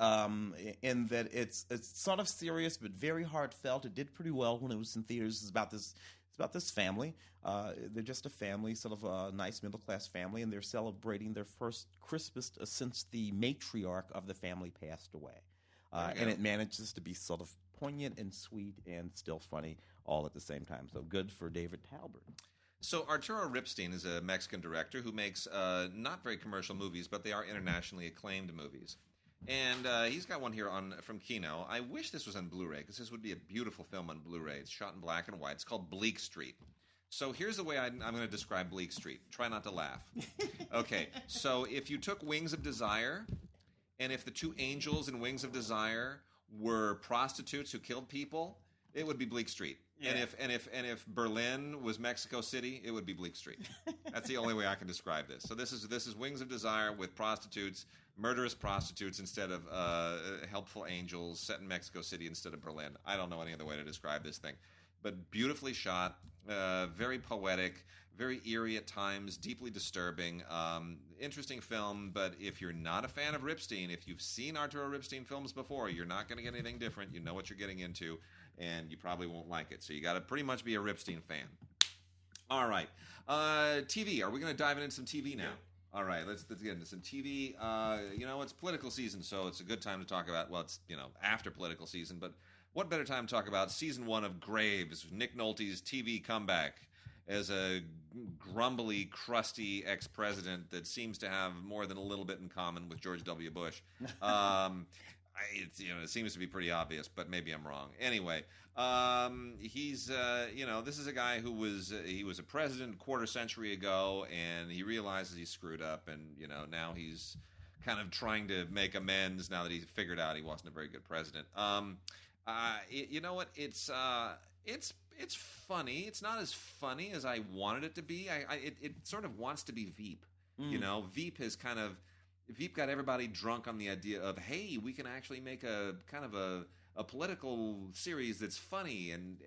in that it's sort of serious but very heartfelt. It did pretty well when it was in theaters. It's about this family. They're just a family, sort of a nice middle-class family, and they're celebrating their first Christmas since the matriarch of the family passed away. And it manages to be sort of poignant and sweet and still funny all at the same time. So good for David Talbert. So Arturo Ripstein is a Mexican director who makes not very commercial movies, but they are internationally acclaimed movies. And he's got one here from Kino. I wish this was on Blu-ray, because this would be a beautiful film on Blu-ray. It's shot in black and white. It's called Bleak Street. So here's the way I'm going to describe Bleak Street. Try not to laugh. Okay, so if you took Wings of Desire, and if the two angels in Wings of Desire were prostitutes who killed people, it would be Bleak Street. Yeah. And if Berlin was Mexico City, it would be Bleak Street. That's the only way I can describe this. So this is Wings of Desire with prostitutes, murderous prostitutes instead of helpful angels, set in Mexico City instead of Berlin. I don't know any other way to describe this thing. But beautifully shot, very poetic, very eerie at times, deeply disturbing. Interesting film, but if you're not a fan of Ripstein, if you've seen Arturo Ripstein films before, you're not going to get anything different. You know what you're getting into, and you probably won't like it. So you got to pretty much be a Ripstein fan. All right. TV. Are we going to dive into some TV now? Yeah. All right, let's get into some TV. It's political season, so it's a good time to talk about, well, it's, after political season, but what better time to talk about season 1 of Graves, Nick Nolte's TV comeback as a grumbly, crusty ex-president that seems to have more than a little bit in common with George W. Bush. It seems to be pretty obvious, but maybe I'm wrong. Anyway, he's this is a guy who was a president a quarter century ago, and he realizes he screwed up, and now he's kind of trying to make amends now that he's figured out he wasn't a very good president. You know what? It's funny. It's not as funny as I wanted it to be. It sort of wants to be Veep. Veep has Veep got everybody drunk on the idea of, hey, we can actually make a kind of a political series that's funny, and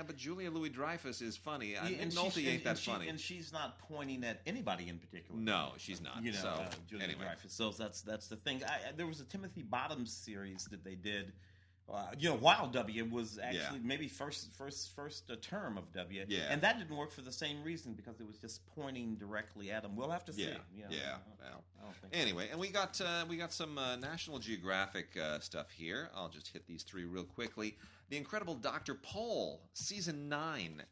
but Julia Louis-Dreyfus is funny. And Nolte ain't that funny. And she's not pointing at anybody in particular. No, she's not. Julia Louis-Dreyfus. So that's the thing. There was a Timothy Bottoms series that they did. While W was actually maybe first term of W, and that didn't work for the same reason, because it was just pointing directly at him. We'll have to see. Anyway, and we got some National Geographic stuff here. I'll just hit these 3 real quickly. The Incredible Dr. Pol, season 9.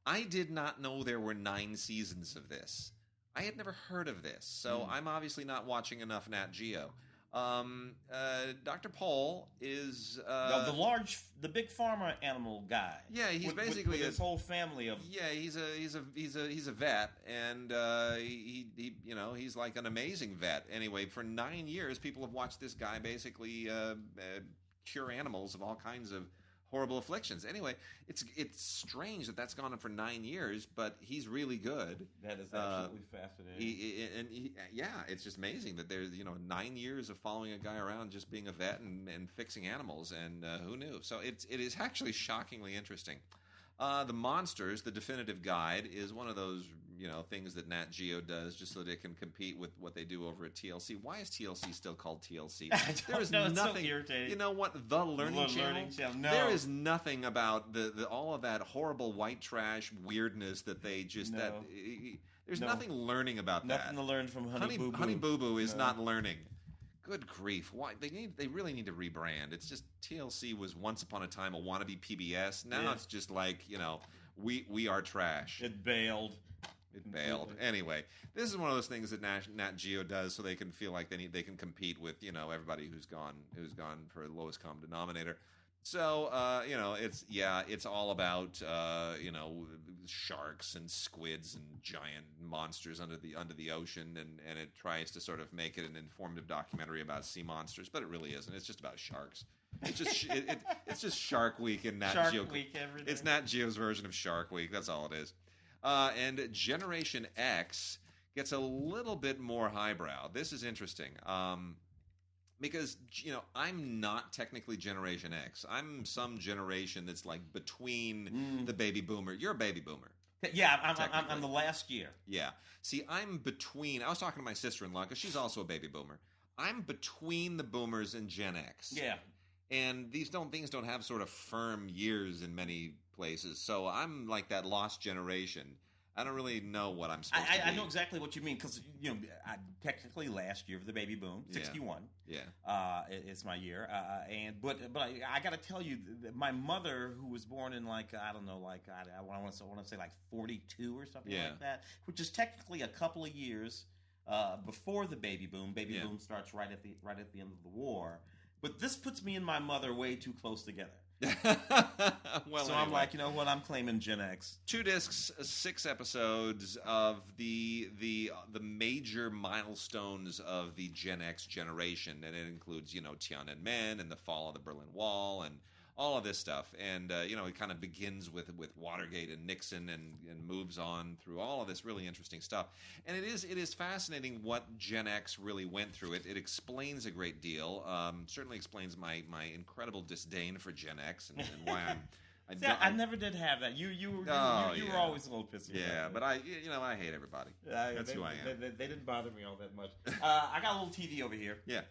I did not know there were 9 seasons of this. I had never heard of this, so I'm obviously not watching enough Nat Geo. Dr. Pole is the big farmer animal guy. Yeah, he's basically with his whole family of. Yeah, he's a vet, and he's like an amazing vet. Anyway, for 9 years, people have watched this guy basically cure animals of all kinds of horrible afflictions. Anyway, it's strange that that's gone on for 9 years, but he's really good. That is absolutely fascinating. It's just amazing that there's 9 years of following a guy around just being a vet and fixing animals, and who knew? So it is actually shockingly interesting. The Monsters, the definitive guide, is one of those things that Nat Geo does just so they can compete with what they do over at TLC. Why is TLC still called TLC? There is nothing. It's so irritating. You know what? The Learning Channel. No. There is nothing about the all of that horrible white trash weirdness that they just there's nothing learning about that. Nothing to learn from Honey Boo Boo. Honey Boo Boo is not learning. Good grief! Why they really need to rebrand? It's just TLC was once upon a time a wannabe PBS. Now it's just like we are trash. It bailed. Anyway, this is one of those things that Nat Geo does so they can feel like they can compete with everybody who's gone for the lowest common denominator. So it's all about sharks and squids and giant monsters under the ocean, and it tries to sort of make it an informative documentary about sea monsters, but it really isn't. It's just about sharks. It's just it's just Shark Week and Nat Geo. Week every day. It's Nat Geo's version of Shark Week. That's all it is. And Generation X gets a little bit more highbrow. This is interesting because, I'm not technically Generation X. I'm some generation that's like between the baby boomer. You're a baby boomer. Yeah, I'm the last year. Yeah. See, I'm between. I was talking to my sister-in-law because she's also a baby boomer. I'm between the boomers and Gen X. Yeah. And these things don't have sort of firm years in many places. So I'm like that lost generation. I don't really know what I'm supposed to be. I know exactly what you mean because technically last year of the baby boom, 61. Yeah. It's my year, but I got to tell you, my mother, who was born in I want to say like 42 or something like that, which is technically a couple of years before the baby boom. Baby boom starts right at the end of the war. But this puts me and my mother way too close together. So I'm like, you know what? I'm claiming Gen X. 2 discs, 6 episodes of the major milestones of the Gen X generation, and it includes Tiananmen and the fall of the Berlin Wall and all of this stuff. And it kind of begins with Watergate and Nixon and moves on through all of this really interesting stuff. And it is fascinating what Gen X really went through. It explains a great deal. Certainly explains my incredible disdain for Gen X and why I never did have that. You were always a little pissy. Yeah, but I hate everybody. That's who I am. They didn't bother me all that much. I got a little TV over here. Yeah.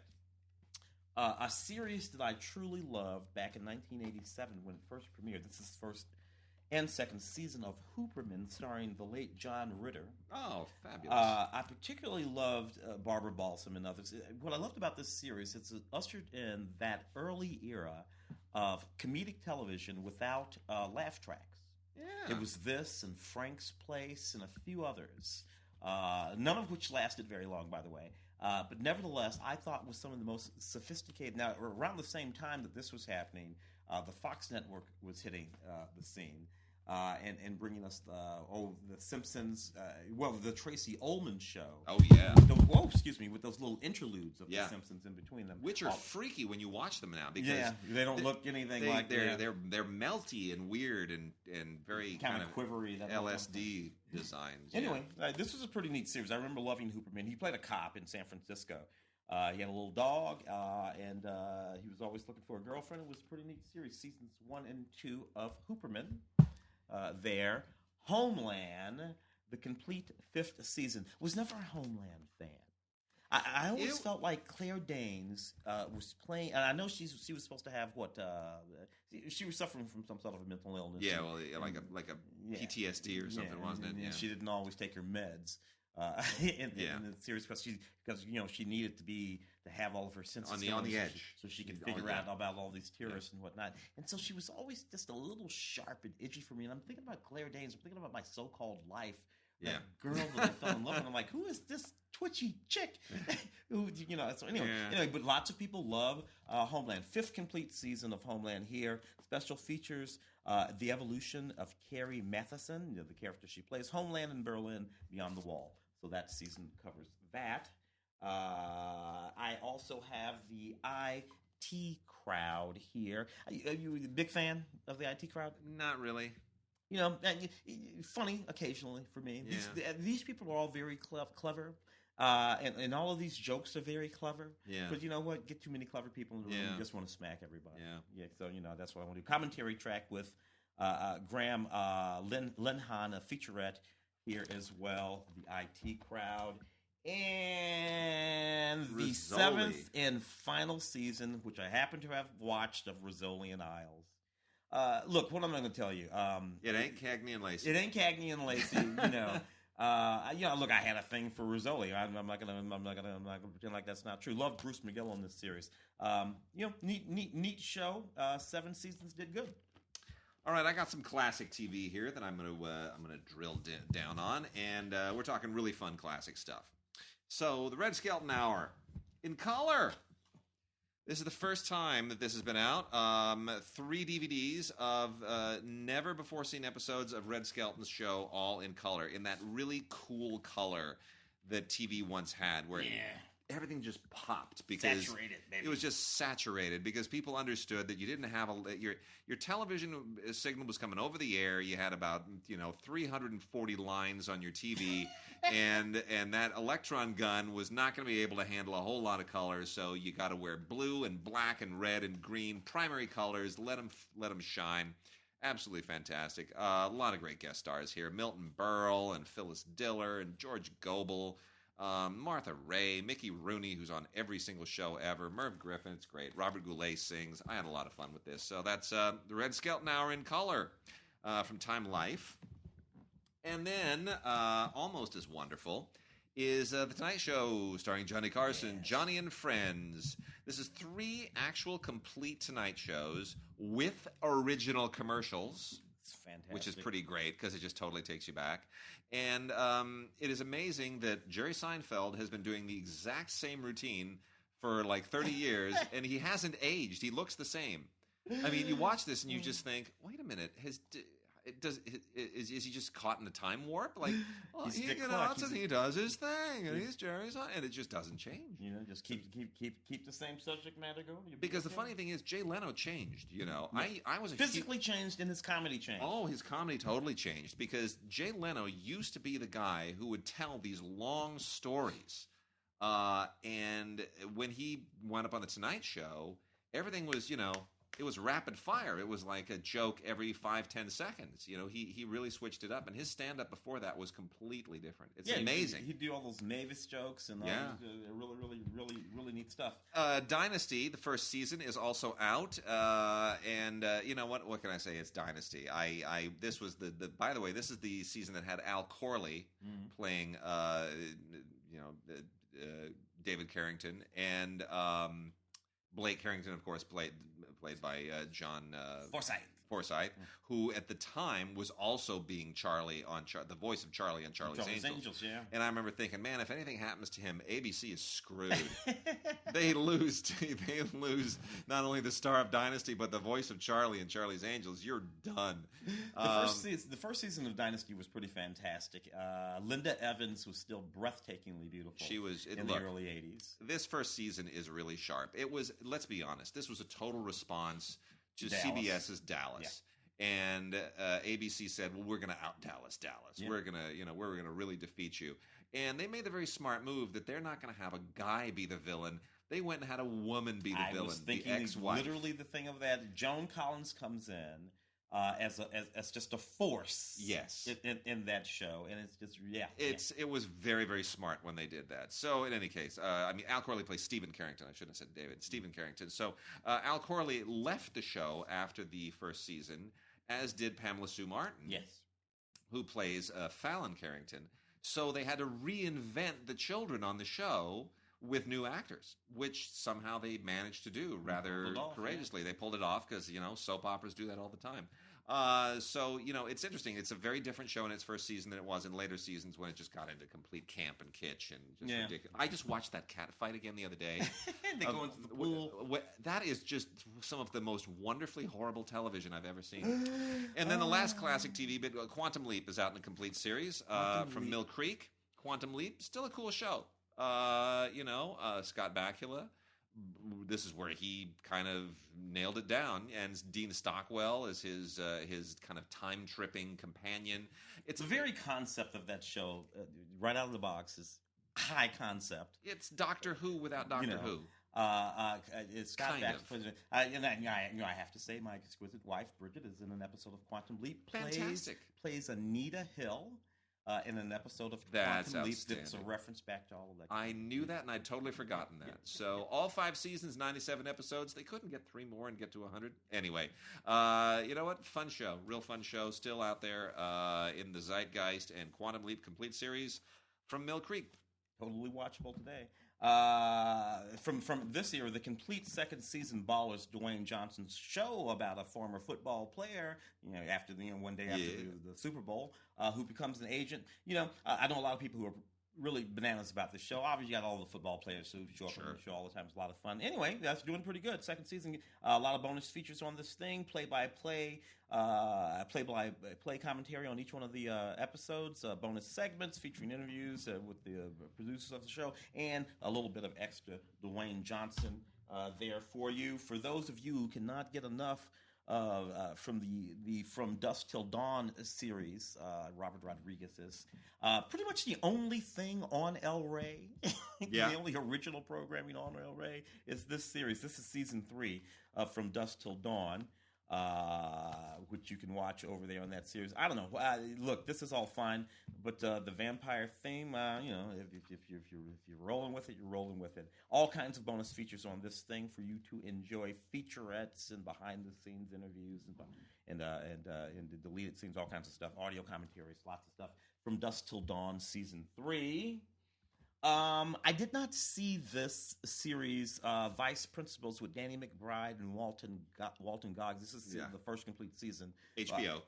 A series that I truly loved back in 1987 when it first premiered. This is the first and second season of Hooperman, starring the late John Ritter. Oh, fabulous. I particularly loved Barbara Balsam and others. What I loved about this series, it's ushered in that early era of comedic television without laugh tracks. Yeah. It was this and Frank's Place and a few others, none of which lasted very long, by the way. But nevertheless, I thought was some of the most sophisticated. Now, around the same time that this was happening, the Fox Network was hitting the scene and bringing us the Simpsons. The Tracy Ullman show. Oh yeah. With those little interludes of the Simpsons in between them, which are freaky when you watch them now because they don't look anything like they're melty and weird and very kind of quivery. That LSD designs. Anyway, this was a pretty neat series. I remember loving Hooperman. He played a cop in San Francisco. He had a little dog, and he was always looking for a girlfriend. It was a pretty neat series. Seasons 1 and 2 of Hooperman. There, Homeland, the complete 5th season. Was never a Homeland fan. I always felt like Claire Danes was playing, and I know she was supposed to have she was suffering from some sort of a mental illness. Yeah, like a PTSD or something, wasn't it? Yeah. She didn't always take her meds. In the series because she needed to have all of her senses on the edge so she could figure out about all these terrorists and whatnot, and so she was always just a little sharp and itchy for me. And I'm thinking about Claire Danes. I'm thinking about my so-called life that girl that I fell in love with. I'm like, who is this twitchy chick? Who, so anyway, but lots of people love Homeland. 5th complete season of Homeland here. Special features the evolution of Carrie Matheson, the character she plays, Homeland in Berlin, Beyond the Wall. So that season covers that. I also have the IT crowd here. Are you a big fan of the IT crowd? Not really. Funny occasionally for me. Yeah. These people are all very clever. And all of these jokes are very clever. Yeah. But you know what? Get too many clever people in the room, you just want to smack everybody. Yeah. So, that's what I want to do. Commentary track with Graham Linhan, a featurette here as well, the IT crowd. And the 7th and final season, which I happen to have watched, of Rizzoli and Isles. Look, what am I going to tell you? It ain't Cagney and Lacey. It ain't Cagney and Lacey, look, I had a thing for Rizzoli. I'm not gonna pretend like that's not true. Love Bruce McGill on this series. Neat show. 7 seasons, did good. All right, I got some classic TV here that I'm gonna drill down on, and we're talking really fun classic stuff. So, the Red Skelton Hour in color. This is the first time that this has been out. 3 DVDs of never-before-seen episodes of Red Skelton's show, all in color, in that really cool color that TV once had, where everything just popped because saturated, baby. It was just saturated because people understood that you didn't have your television signal was coming over the air. You had about 340 lines on your TV, and that electron gun was not going to be able to handle a whole lot of colors. So you got to wear blue and black and red and green primary colors. Let them shine. Absolutely fantastic. A lot of great guest stars here: Milton Berle and Phyllis Diller and George Gobel. Martha Ray, Mickey Rooney, who's on every single show ever, Merv Griffin, it's great, Robert Goulet sings. I had a lot of fun with this. So that's the Red Skelton Hour in color from Time Life. And then, almost as wonderful, is The Tonight Show, starring Johnny Carson, Johnny and Friends. This is 3 actual complete Tonight Shows with original commercials. Fantastic. Which is pretty great because it just totally takes you back. And it is amazing that Jerry Seinfeld has been doing the exact same routine for like 30 years, and he hasn't aged. He looks the same. I mean, you watch this and you just think, wait a minute, is he just caught in a time warp? Like, well, he does his thing, and he's Jerry's, and it just doesn't change. Just keep the same subject matter going. Because the funny thing is, Jay Leno changed. I was physically changed, and his comedy changed. Oh, his comedy totally changed because Jay Leno used to be the guy who would tell these long stories, and when he went up on the Tonight Show, everything was it was rapid fire. It was like a joke every 5-10 seconds. He really switched it up, and his stand-up before that was completely different. It's amazing. He'd do all those Mavis jokes and all really neat stuff. Dynasty, the first season, is also out, and you know what? What can I say? It's Dynasty. This was by the way, this is the season that had Al Corley playing David Carrington, and Blake Carrington, of course, played by John Forsythe, who at the time was also being Charlie on the voice of Charlie on Charlie's Angels. Yeah. And I remember thinking, man, if anything happens to him, ABC is screwed. They lose not only the star of Dynasty, but the voice of Charlie and Charlie's Angels. You're done. The first season of Dynasty was pretty fantastic. Linda Evans was still breathtakingly beautiful. She was in the early 80s. This first season is really sharp. It was, let's be honest, this was a total response to Dallas. CBS's Dallas. Yeah. And ABC said, well, we're going to out Dallas. Yeah. We're going to really defeat you. And they made the very smart move that they're not going to have a guy be the villain. They went and had a woman be the villain, was thinking the ex-wife. Literally the thing of that. Joan Collins comes in as just a force. Yes. In that show, and it's just It was very, very smart when they did that. So in any case, Al Corley plays Stephen Carrington. I shouldn't have said David. Stephen Carrington. So Al Corley left the show after the first season, as did Pamela Sue Martin. Yes. Who plays Fallon Carrington. So they had to reinvent the children on the show with new actors, which somehow they managed to do rather courageously. Yeah. They pulled it off because, soap operas do that all the time. So, it's interesting. It's a very different show in its first season than it was in later seasons when it just got into complete camp and kitsch and just ridiculous. I just watched that cat fight again the other day. They go into the pool. That is just some of the most wonderfully horrible television I've ever seen. And then the last classic TV bit, Quantum Leap, is out in a complete series from Mill Creek. Quantum Leap, still a cool show. Scott Bakula. This is where he kind of nailed it down, and Dean Stockwell is his kind of time tripping companion. It's the very concept of that show, right out of the box, is high concept. It's Doctor Who without Doctor Who. It's Scott Bakula. I have to say, my exquisite wife Bridget is in an episode of Quantum Leap. Fantastic. Plays Anita Hill. In an episode of That's Quantum Leap, that's a reference back to all of that. I knew that, and I'd totally forgotten that. So all 5 seasons, 97 episodes. They couldn't get 3 more and get to 100. Anyway, you know what? Fun show. Real fun show. Still out there in the zeitgeist, and Quantum Leap complete series from Mill Creek. Totally watchable today. From this year, the complete second season Ballers, Dwayne Johnson's show about a former football player, after one day after the Super Bowl, who becomes an agent. I know a lot of people who are really bananas about this show. Obviously, you got all the football players who show up on the show all the time. It's a lot of fun. Anyway, that's doing pretty good. Second season, a lot of bonus features on this thing, play-by-play commentary on each one of the episodes, bonus segments featuring interviews with the producers of the show, and a little bit of extra Dwayne Johnson there for you. For those of you who cannot get enough from the From Dusk Till Dawn series, Robert Rodriguez is pretty much the only thing on El Rey. The only original programming on El Rey is this series. This is season 3 of From Dusk Till Dawn, which you can watch over there on that series. I don't know. Look, this is all fine, but the vampire theme, if you're rolling with it, you're rolling with it. All kinds of bonus features on this thing for you to enjoy: featurettes and behind-the-scenes interviews and the deleted scenes, all kinds of stuff, audio commentaries, lots of stuff. From Dusk Till Dawn, season 3. I did not see this series, Vice Principals, with Danny McBride and Walton Goggins. This is the first complete season. HBO.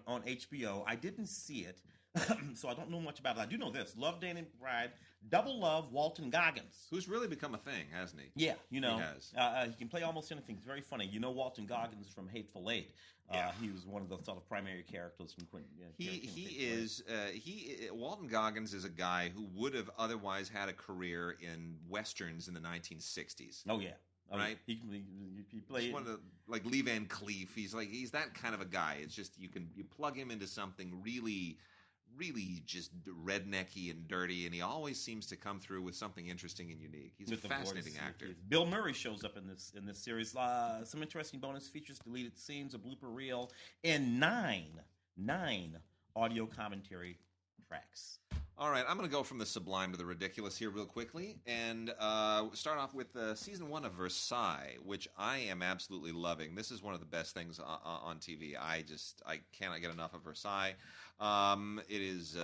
On HBO. I didn't see it, so I don't know much about it. I do know this. Love Danny McBride. Double love Walton Goggins. Who's really become a thing, hasn't he? Yeah, He has. He can play almost anything. It's very funny. Walton Goggins from Hateful Eight. He was one of the sort of primary characters from Quentin. Walton Goggins is a guy who would have otherwise had a career in westerns in the 1960s. Oh yeah, right. He played one of the, like Lee Van Cleef. He's that kind of a guy. It's just you plug him into something really just rednecky and dirty, and he always seems to come through with something interesting and unique. He's a fascinating actor. Bill Murray shows up in this series. Some interesting bonus features, deleted scenes, a blooper reel, and nine audio commentary tracks. All right, I'm going to go from the sublime to the ridiculous here real quickly, and start off with Season 1 of Versailles, which I am absolutely loving. This is one of the best things on TV. I cannot get enough of Versailles. It is.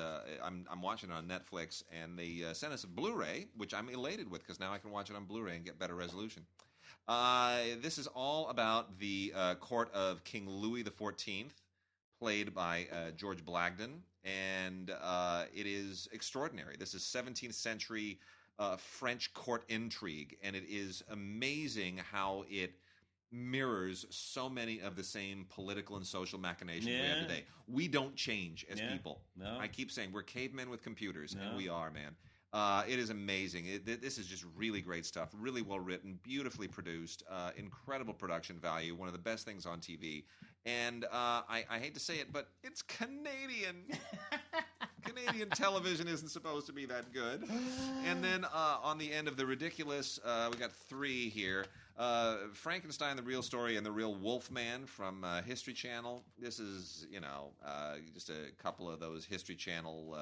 I'm watching it on Netflix, and they sent us a Blu-ray, which I'm elated with because now I can watch it on Blu-ray and get better resolution. This is all about the court of King Louis XIV, played by George Blagden, and it is extraordinary. This is 17th century French court intrigue, and it is amazing how it mirrors so many of the same political and social machinations we have today. We don't change as people. No. I keep saying we're cavemen with computers, and we are, man. It is amazing. This is just really great stuff. Really well written, beautifully produced, incredible production value. One of the best things on TV. And I hate to say it, but it's Canadian. Canadian television isn't supposed to be that good. And then on the end of the ridiculous, we got 3 here. Frankenstein, the Real Story, and the Real Wolfman from History Channel. This is, just a couple of those History Channel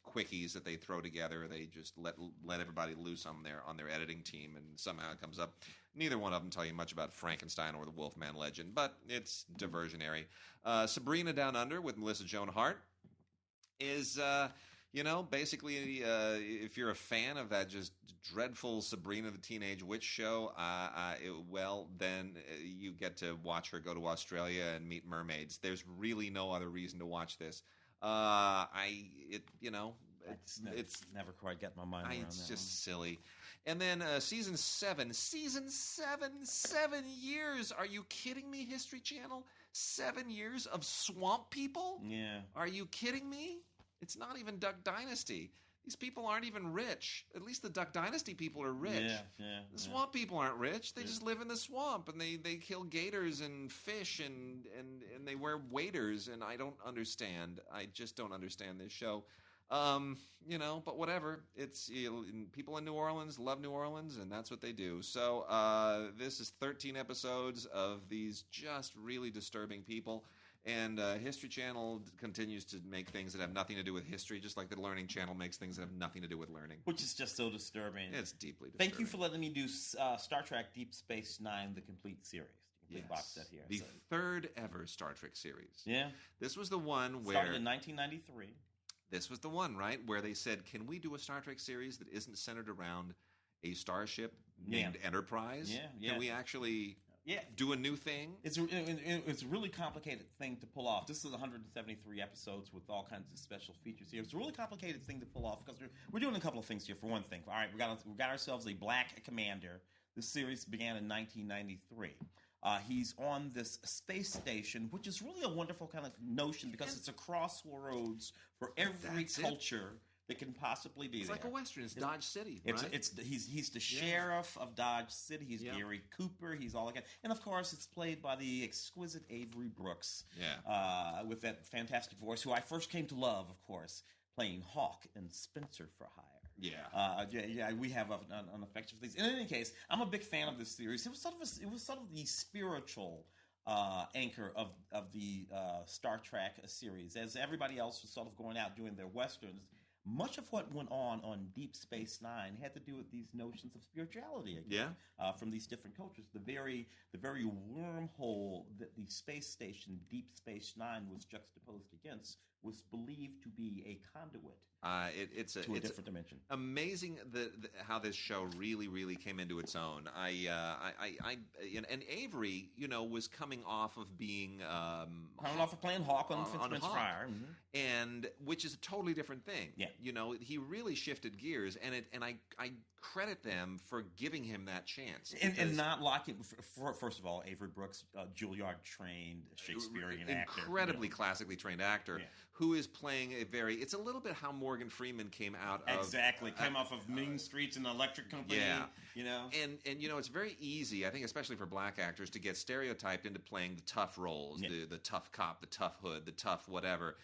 quickies that they throw together. They just let everybody loose on their editing team, and somehow it comes up. Neither one of them tell you much about Frankenstein or the Wolfman legend, but it's diversionary. Sabrina Down Under with Melissa Joan Hart is Basically, if you're a fan of that just dreadful Sabrina the Teenage Witch show, then you get to watch her go to Australia and meet mermaids. There's really no other reason to watch this. It's never quite got my mind around it's that. Just silly. And then season 7, 7 years. Are you kidding me, History Channel? 7 years of swamp people? Yeah. Are you kidding me? It's not even Duck Dynasty. These people aren't even rich. At least the Duck Dynasty people are rich. Yeah. The swamp people aren't rich. They just live in the swamp, and they kill gators and fish, and they wear waders, and I don't understand. I just don't understand this show. But whatever. It's people in New Orleans love New Orleans, and that's what they do. So this is 13 episodes of these just really disturbing people. And History Channel continues to make things that have nothing to do with history, just like the Learning Channel makes things that have nothing to do with learning. Which is just so disturbing. It's deeply disturbing. Thank you for letting me do Star Trek Deep Space Nine, the complete series. Big box set here. The third ever Star Trek series. Yeah. This was the one where... Started in 1993. This was the one, right, where they said, can we do a Star Trek series that isn't centered around a starship named Enterprise? Yeah. Can we actually... do a new thing? It's a really complicated thing to pull off. This is 173 episodes with all kinds of special features here. It's a really complicated thing to pull off because we're doing a couple of things here. For one thing, all right, we got ourselves a black commander. This series began in 1993. He's on this space station, which is really a wonderful kind of notion because it's a crossroads for every culture that can possibly be it's there. It's like a Western. It's Dodge City, right? He's the sheriff of Dodge City. He's Gary Cooper. He's all that. And, of course, it's played by the exquisite Avery Brooks with that fantastic voice, who I first came to love, of course, playing Hawk in Spencer for Hire. We have an affection for these. In any case, I'm a big fan of this series. It was sort of the spiritual anchor of the Star Trek series. As everybody else was sort of going out doing their westerns, much of what went on Deep Space Nine had to do with these notions of spirituality again, from these different cultures. The very wormhole that the space station Deep Space Nine was juxtaposed against was believed to be a conduit it's a different dimension. Amazing how this show really came into its own. And Avery, was coming off of being playing Hawk on Spencer for Hire, and which is a totally different thing. Yeah, he really shifted gears, and I credit them for giving him that chance and not locking. First of all, Avery Brooks, Juilliard trained Shakespearean actor, incredibly classically trained actor, who is playing it's a little bit how Morgan Freeman came out of came off of Mean Streets and the Electric Company. And it's very easy, I think, especially for black actors, to get stereotyped into playing the tough roles, the tough cop, the tough hood, the tough whatever.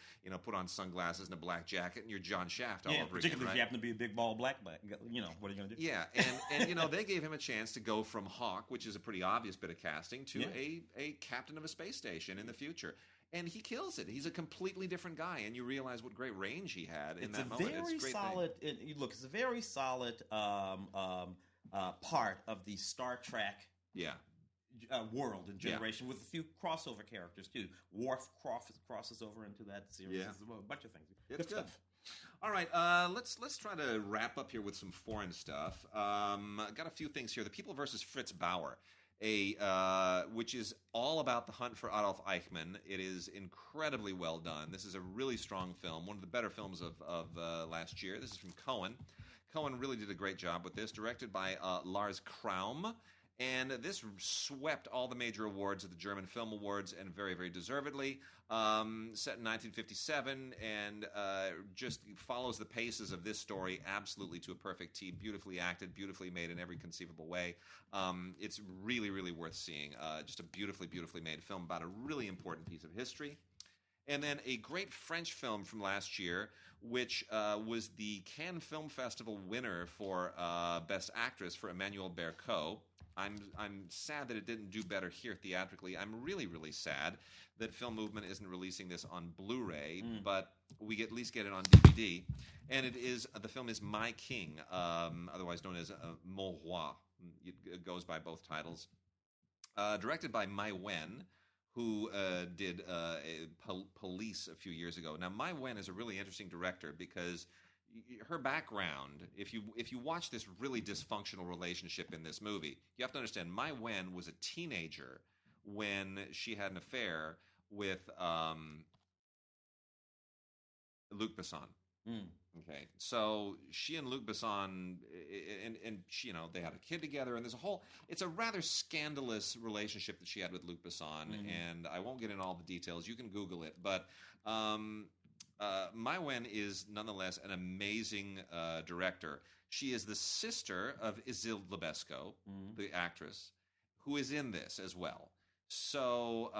Put on sunglasses and a black jacket, and you're John Shaft all over again. Particularly if you happen to be a big bald black. What are you going to do? Yeah, and they gave him a chance to go from Hawk, which is a pretty obvious bit of casting, to a captain of a space station in the future. And he kills it. He's a completely different guy, and you realize what great range he had in that moment. It's a very solid part of the Star Trek world and generation, with a few crossover characters too. Worf crosses over into that series. A bunch of things. It's good. All right, let's try to wrap up here with some foreign stuff. Got a few things here. The People versus Fritz Bauer, which is all about the hunt for Adolf Eichmann. It is incredibly well done. This is a really strong film, one of the better films of last year. This is from Cohen. Cohen really did a great job with this, directed by Lars Kraum. And this swept all the major awards at the German Film Awards, and very, very deservedly. Set in 1957, and just follows the paces of this story absolutely to a perfect T. Beautifully acted, beautifully made in every conceivable way. It's really, really worth seeing. Just a beautifully, beautifully made film about a really important piece of history. And then a great French film from last year, which was the Cannes Film Festival winner for Best Actress for Emmanuelle Bercot. I'm sad that it didn't do better here theatrically. I'm really, really sad that Film Movement isn't releasing this on Blu-ray, but we at least get it on DVD. And the film is My King, otherwise known as Mon Roi. It goes by both titles. Directed by Mai Wen, who did Police a few years ago. Now, Mai Wen is a really interesting director because her background, if you watch this really dysfunctional relationship in this movie, you have to understand Mai Wen was a teenager when she had an affair with Luc Besson. Okay, so she and Luc Besson, and she, they had a kid together, and it's a rather scandalous relationship that she had with Luc Besson, and I won't get into all the details. You can Google it, but Mai Wen is nonetheless an amazing director. She is the sister of Isilde Lebesco, the actress, who is in this as well. So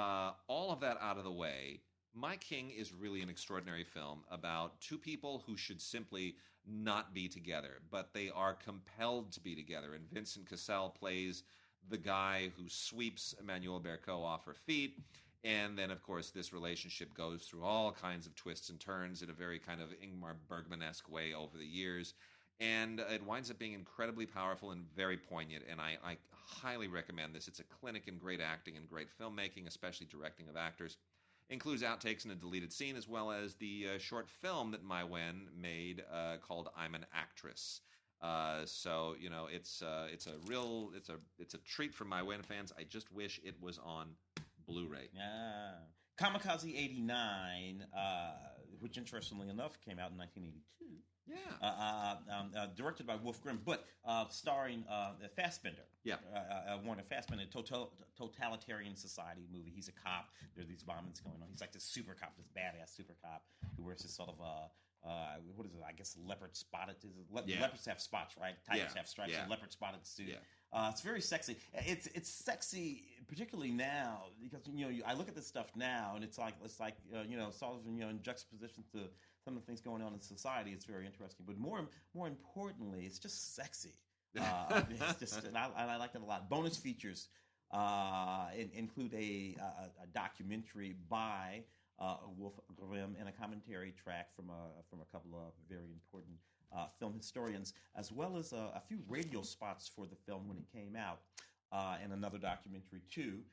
all of that out of the way, My King is really an extraordinary film about two people who should simply not be together, but they are compelled to be together. And Vincent Cassel plays the guy who sweeps Emmanuelle Bercot off her feet. And then, of course, this relationship goes through all kinds of twists and turns in a very kind of Ingmar Bergman-esque way over the years. And it winds up being incredibly powerful and very poignant. And I highly recommend this. It's a clinic in great acting and great filmmaking, especially directing of actors. Includes outtakes and a deleted scene, as well as the short film that Mai Wen made called "I'm an Actress." So it's a treat for Mai Wen fans. I just wish it was on Blu-ray. Yeah, Kamikaze '89, which interestingly enough came out in 1982. Yeah. Directed by Wolf Grimm, but starring Fassbender. Yeah. Warner Fassbender, totalitarian society movie. He's a cop. There are these bombings going on. He's like this super cop, this badass super cop who wears this sort of what is it? I guess leopard spotted. Leopards have spots, right? Tigers have stripes. Yeah. And leopard spotted suit. Yeah. It's very sexy. It's sexy, particularly now, because I look at this stuff now, and it's like sort of in juxtaposition to some of the things going on in society. It's very interesting, but more importantly, it's just sexy. It's just, and I like it a lot. Bonus features include a documentary by Wolf Grimm and a commentary track from a couple of very important film historians, as well as a few radio spots for the film when it came out, and another documentary too.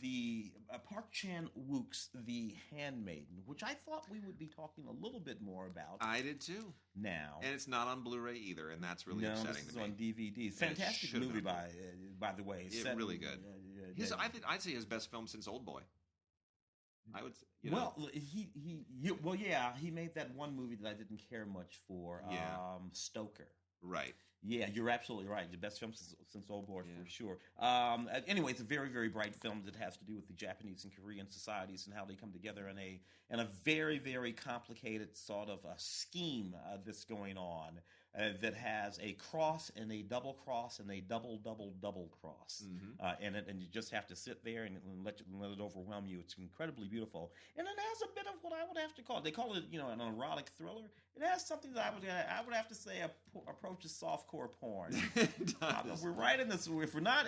The Park Chan-wook's The Handmaiden, which I thought we would be talking a little bit more about. I did too. Now, and it's not on Blu-ray either, and that's really upsetting to me. No, this is on DVD. Fantastic movie, by the way. It's really good. I'd say his best film since Old Boy. I would. Well, he made that one movie that I didn't care much for. Stoker. Right. Yeah, you're absolutely right. The best film since Old Boy, for sure. Anyway, it's a very, very bright film that has to do with the Japanese and Korean societies and how they come together in a very, very complicated sort of a scheme that's going on that has a cross and a double cross and a double cross in it, and you just have to sit there and let it overwhelm you. It's incredibly beautiful, and it has a bit of what I would have to call. They call it, an erotic thriller. It has something that I would have to say approaches softcore porn. We're right in this. If we're not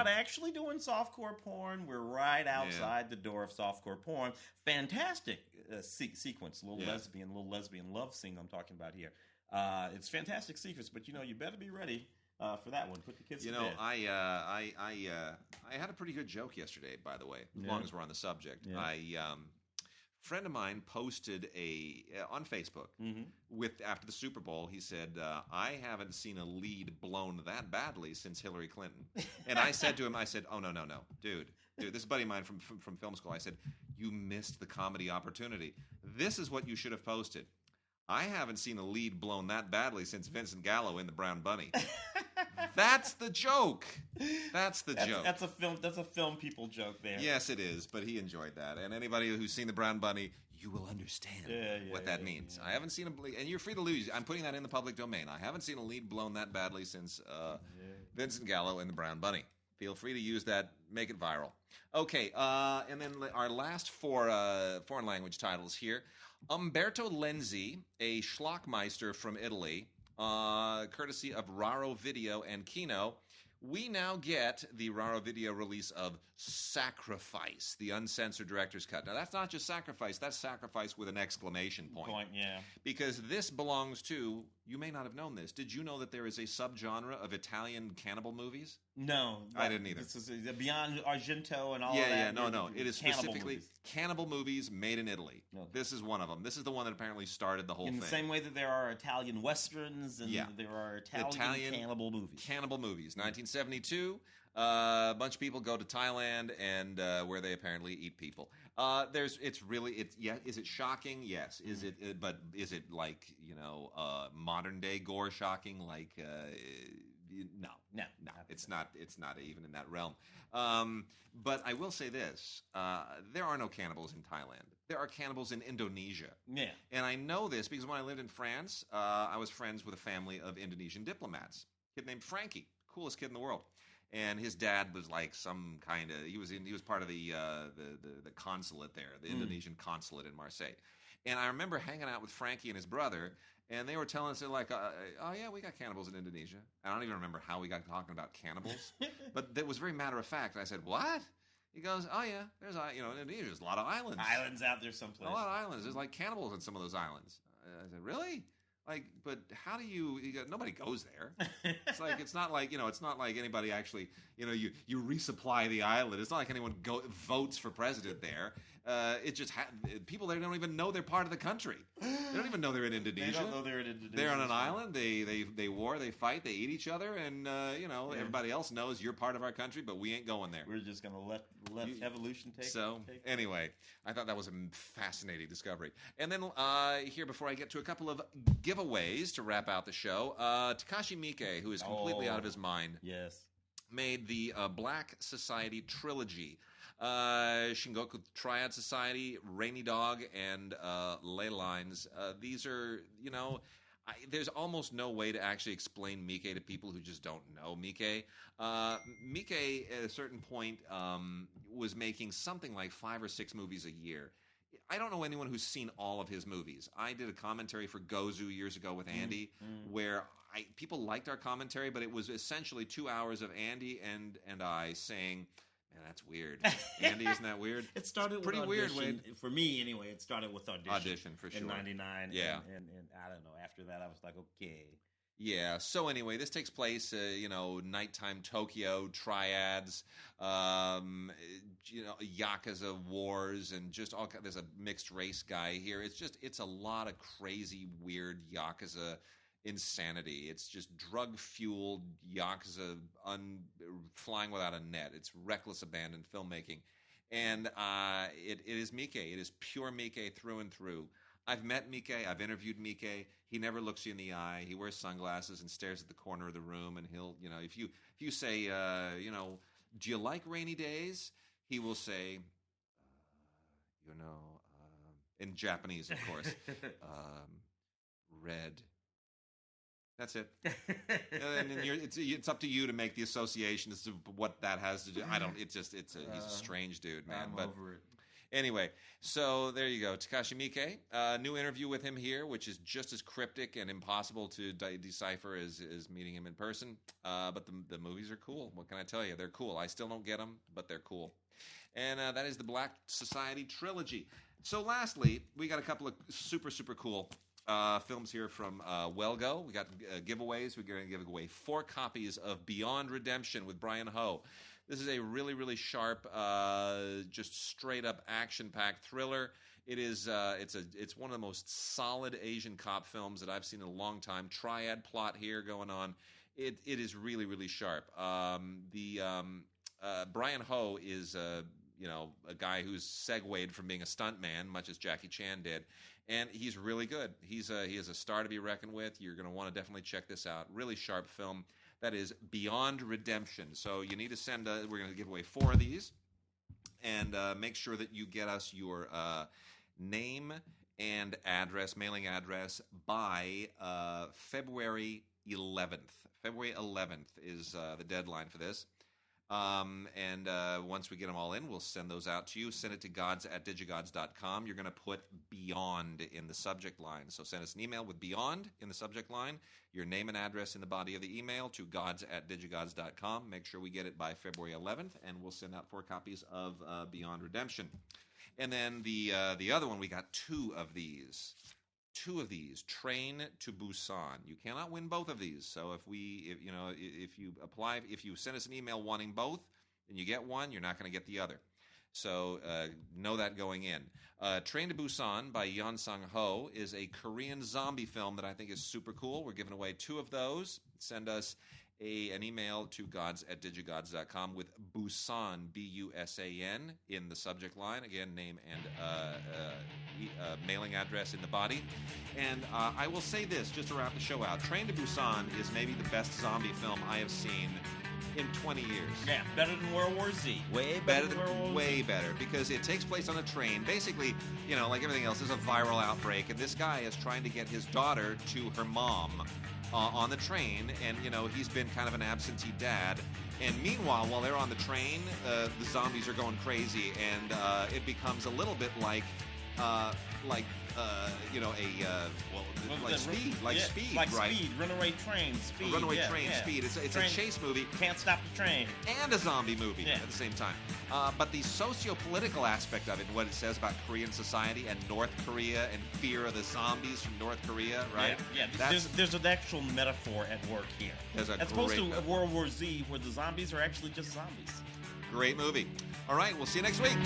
actually doing softcore porn, we're right outside the door of softcore porn. Fantastic sequence, little lesbian love scene I'm talking about here. It's fantastic sequence, but you better be ready for that one. Put the kids to bed. I had a pretty good joke yesterday, by the way. As long as we're on the subject, friend of mine posted on Facebook after the Super Bowl. He said, "I haven't seen a lead blown that badly since Hillary Clinton." And I said to him, "Oh no, dude, this is a buddy of mine from film school." I said, "You missed the comedy opportunity. This is what you should have posted. I haven't seen a lead blown that badly since Vincent Gallo in The Brown Bunny." That's the joke. That's the joke. That's a film people joke there. Yes, it is, but he enjoyed that. And anybody who's seen The Brown Bunny, you will understand what that means. I haven't seen and you're free to lose. I'm putting that in the public domain. I haven't seen a lead blown that badly since Vincent Gallo in The Brown Bunny. Feel free to use that. Make it viral. Okay, and then our last four foreign language titles here. Umberto Lenzi, a schlockmeister from Italy, courtesy of Raro Video and Kino. We now get the Raro Video release of Sacrifice, the uncensored director's cut. Now, that's not just Sacrifice. That's Sacrifice with an exclamation point. Yeah. Because this belongs to you may not have known this. Did you know that there is a subgenre of Italian cannibal movies? No. I didn't either. This is beyond Argento and all that. Yeah, no. It is specifically movies. cannibal movies made in Italy. Okay. This is one of them. This is the one that apparently started the whole thing. In the same way that there are Italian westerns and there are Italian cannibal movies. Cannibal movies. 1972, a bunch of people go to Thailand and where they apparently eat people. Is it shocking? Yes. Is it? But is it like modern day gore shocking? Like no, it's not. It's not even in that realm. But I will say this: there are no cannibals in Thailand. There are cannibals in Indonesia. Yeah, and I know this because when I lived in France, I was friends with a family of Indonesian diplomats. A kid named Frankie, coolest kid in the world. And his dad was like some kind of he was part of the consulate there, the Indonesian consulate in Marseille. And I remember hanging out with Frankie and his brother, and they were telling us, they're like, oh yeah, we got cannibals in Indonesia. I don't even remember how we got talking about cannibals, but that was very matter of fact. And I said, what? He goes, oh yeah, there's Indonesia, there's a lot of islands. Islands out there someplace. A lot of islands. There's like cannibals in some of those islands. I said, really? Like, but how do you nobody goes there. It's like, it's not like anybody actually, you resupply the island. It's not like anyone votes for president there. It just people there don't even know they're part of the country. They don't even know they're in Indonesia. They don't know they're in Indonesia. They're on an island. They war, they fight, they eat each other, and everybody else knows you're part of our country, but we ain't going there. We're just gonna let evolution take. So anyway, I thought that was a fascinating discovery. And then here, before I get to a couple of giveaways to wrap out the show, Takashi Miike, who is completely out of his mind, made the Black Society trilogy. Shingoku Triad Society, Rainy Dog, and Ley Lines. These are, there's almost no way to actually explain Miike to people who just don't know Miike. Miike, at a certain point, was making something like 5 or 6 movies a year. I don't know anyone who's seen all of his movies. I did a commentary for Gozu years ago with Andy, where people liked our commentary, but it was essentially 2 hours of Andy and I saying, man, that's weird. Andy, isn't that weird? It started pretty with weird. For me, anyway, it started with Audition. Audition, for sure. In 99. Yeah. And I don't know, after that I was like, okay. Yeah, so anyway, this takes place, nighttime Tokyo, triads, Yakuza wars, and just all kind. There's a mixed race guy here. It's a lot of crazy, weird Yakuza insanity. It's just drug-fueled Yakuza flying without a net. It's reckless, abandoned filmmaking. And it is Miike. It is pure Miike through and through. I've met Miike. I've interviewed Miike. He never looks you in the eye. He wears sunglasses and stares at the corner of the room. And he'll, if you say, do you like rainy days? He will say, in Japanese, of course, red. That's it. And it's up to you to make the association as to what that has to do. He's a strange dude, man. I'm over it. Anyway, so there you go. Takashi Miike. New interview with him here, which is just as cryptic and impossible to decipher as meeting him in person. But the movies are cool. What can I tell you? They're cool. I still don't get them, but they're cool. And that is the Black Society trilogy. So lastly, we got a couple of super, super cool films here from Wellgo. We got giveaways. We're going to give away 4 copies of Beyond Redemption with Brian Ho. This is a really, really sharp, just straight-up action-packed thriller. It is. It's one of the most solid Asian cop films that I've seen in a long time. Triad plot here going on. It is really, really sharp. Brian Ho is a guy who's segued from being a stuntman, much as Jackie Chan did. And he's really good. He is a star to be reckoned with. You're going to want to definitely check this out. Really sharp film. That is Beyond Redemption. So you need to send. We're going to give away 4 of these, and make sure that you get us your name and address, mailing address, by February 11th. February 11th is the deadline for this. And once we get them all in, we'll send those out to you. Send it to gods@digigods.com. You're going to put Beyond in the subject line. So send us an email with Beyond in the subject line, your name and address in the body of the email to gods@digigods.com. Make sure we get it by February 11th, and we'll send out 4 copies of Beyond Redemption. And then the other one, we got 2 of these. two of these, Train to Busan. You cannot win both of these. So if you send us an email wanting both, and you get one, you're not going to get the other. So know that going in. Train to Busan by Yeon Sang-ho is a Korean zombie film that I think is super cool. We're giving away two of those. Send us an email to gods@digigods.com with Busan, B-U-S-A-N, in the subject line. Again, name and mailing address in the body. And I will say this, just to wrap the show out. Train to Busan is maybe the best zombie film I have seen in 20 years. Yeah, better than World War Z. Way better than World War Z. Way better, because it takes place on a train. Basically, like everything else, there's a viral outbreak, and this guy is trying to get his daughter to her mom on the train, and, he's been kind of an absentee dad. And meanwhile, while they're on the train, the zombies are going crazy, and it becomes a little bit like Speed, Speed, Runaway Train, Speed. Runaway Train, Speed. It's a chase movie. Can't stop the train. And a zombie movie at the same time. But the socio-political aspect of it, what it says about Korean society and North Korea and fear of the zombies from North Korea, right? Yeah. There's an actual metaphor at work here. As opposed to World War Z, where the zombies are actually just zombies. Great movie. All right, we'll see you next week.